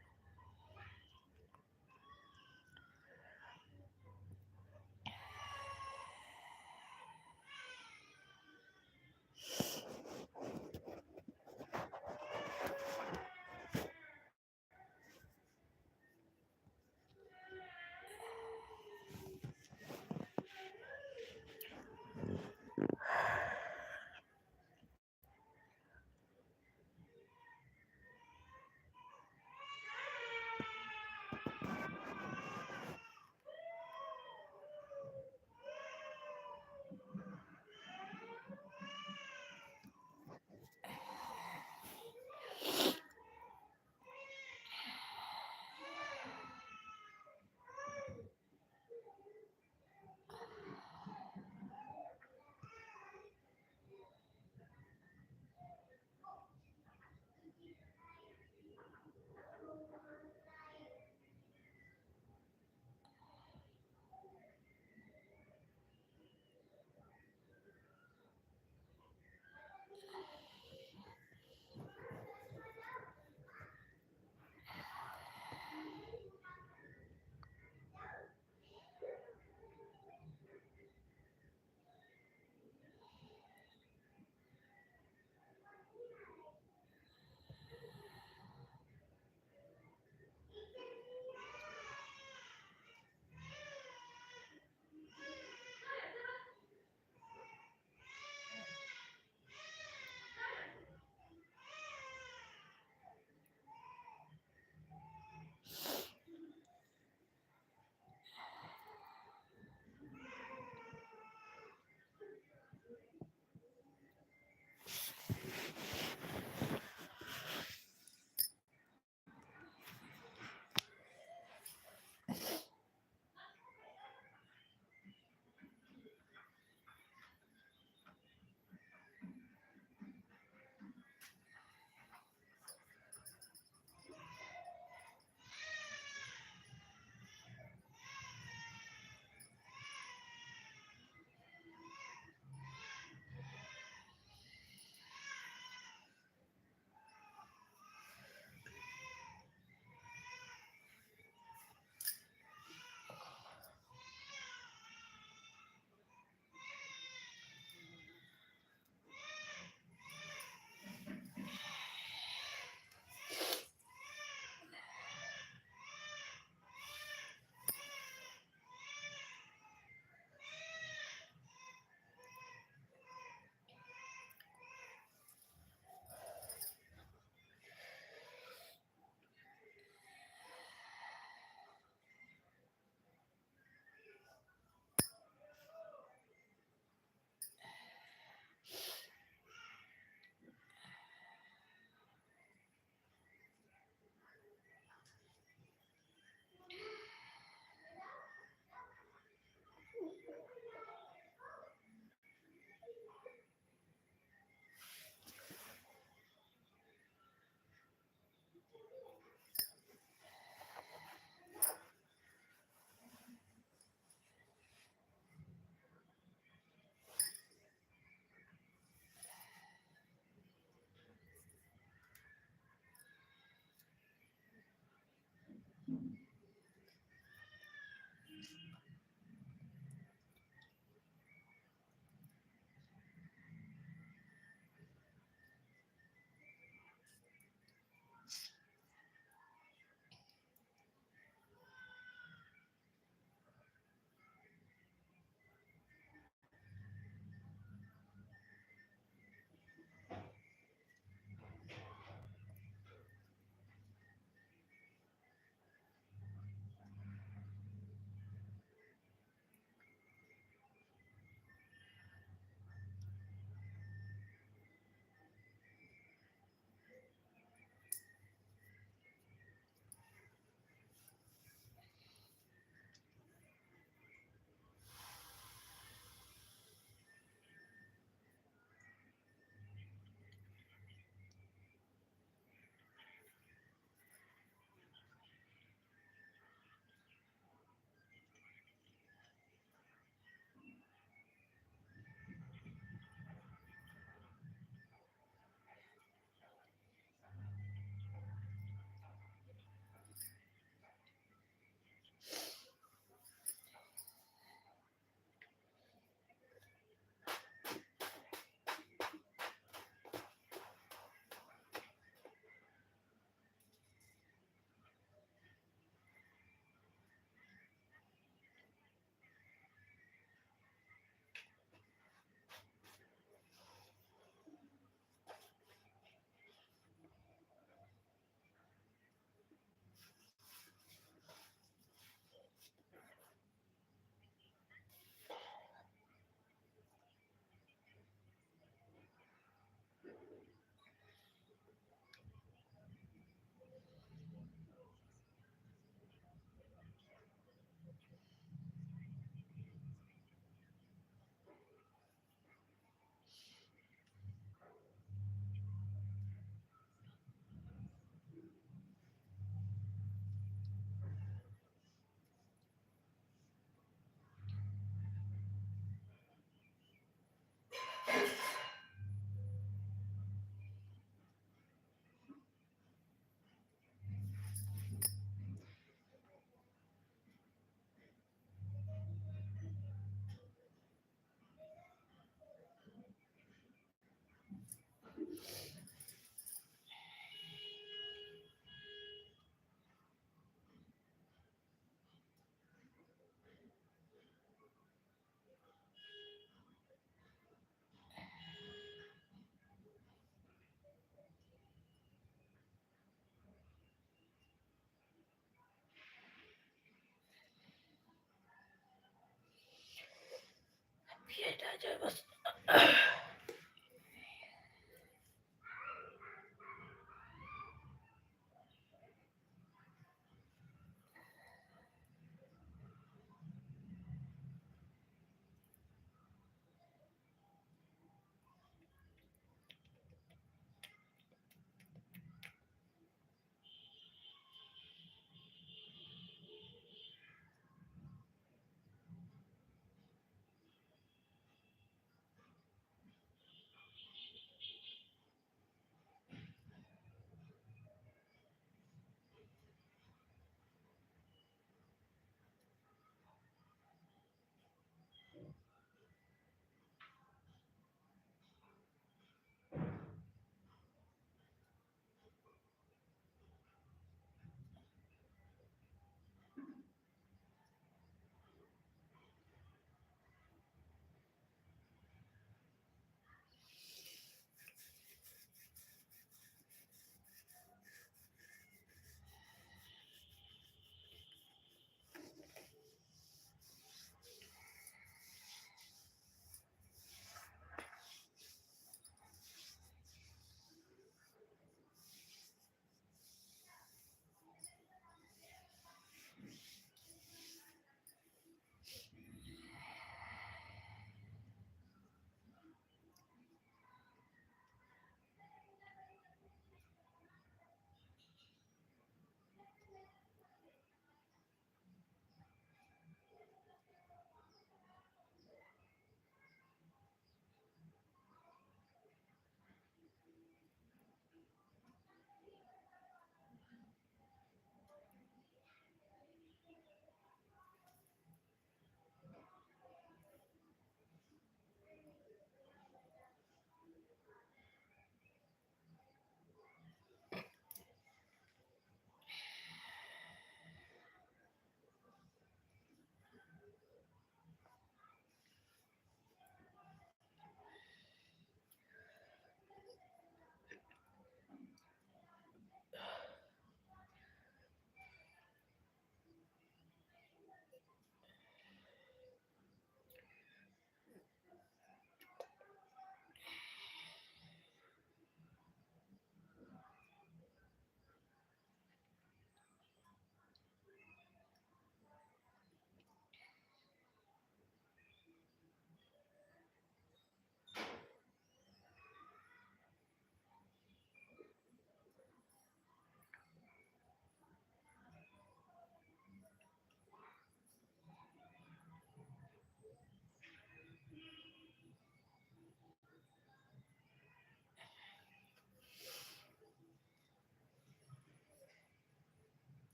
रह जाए बस।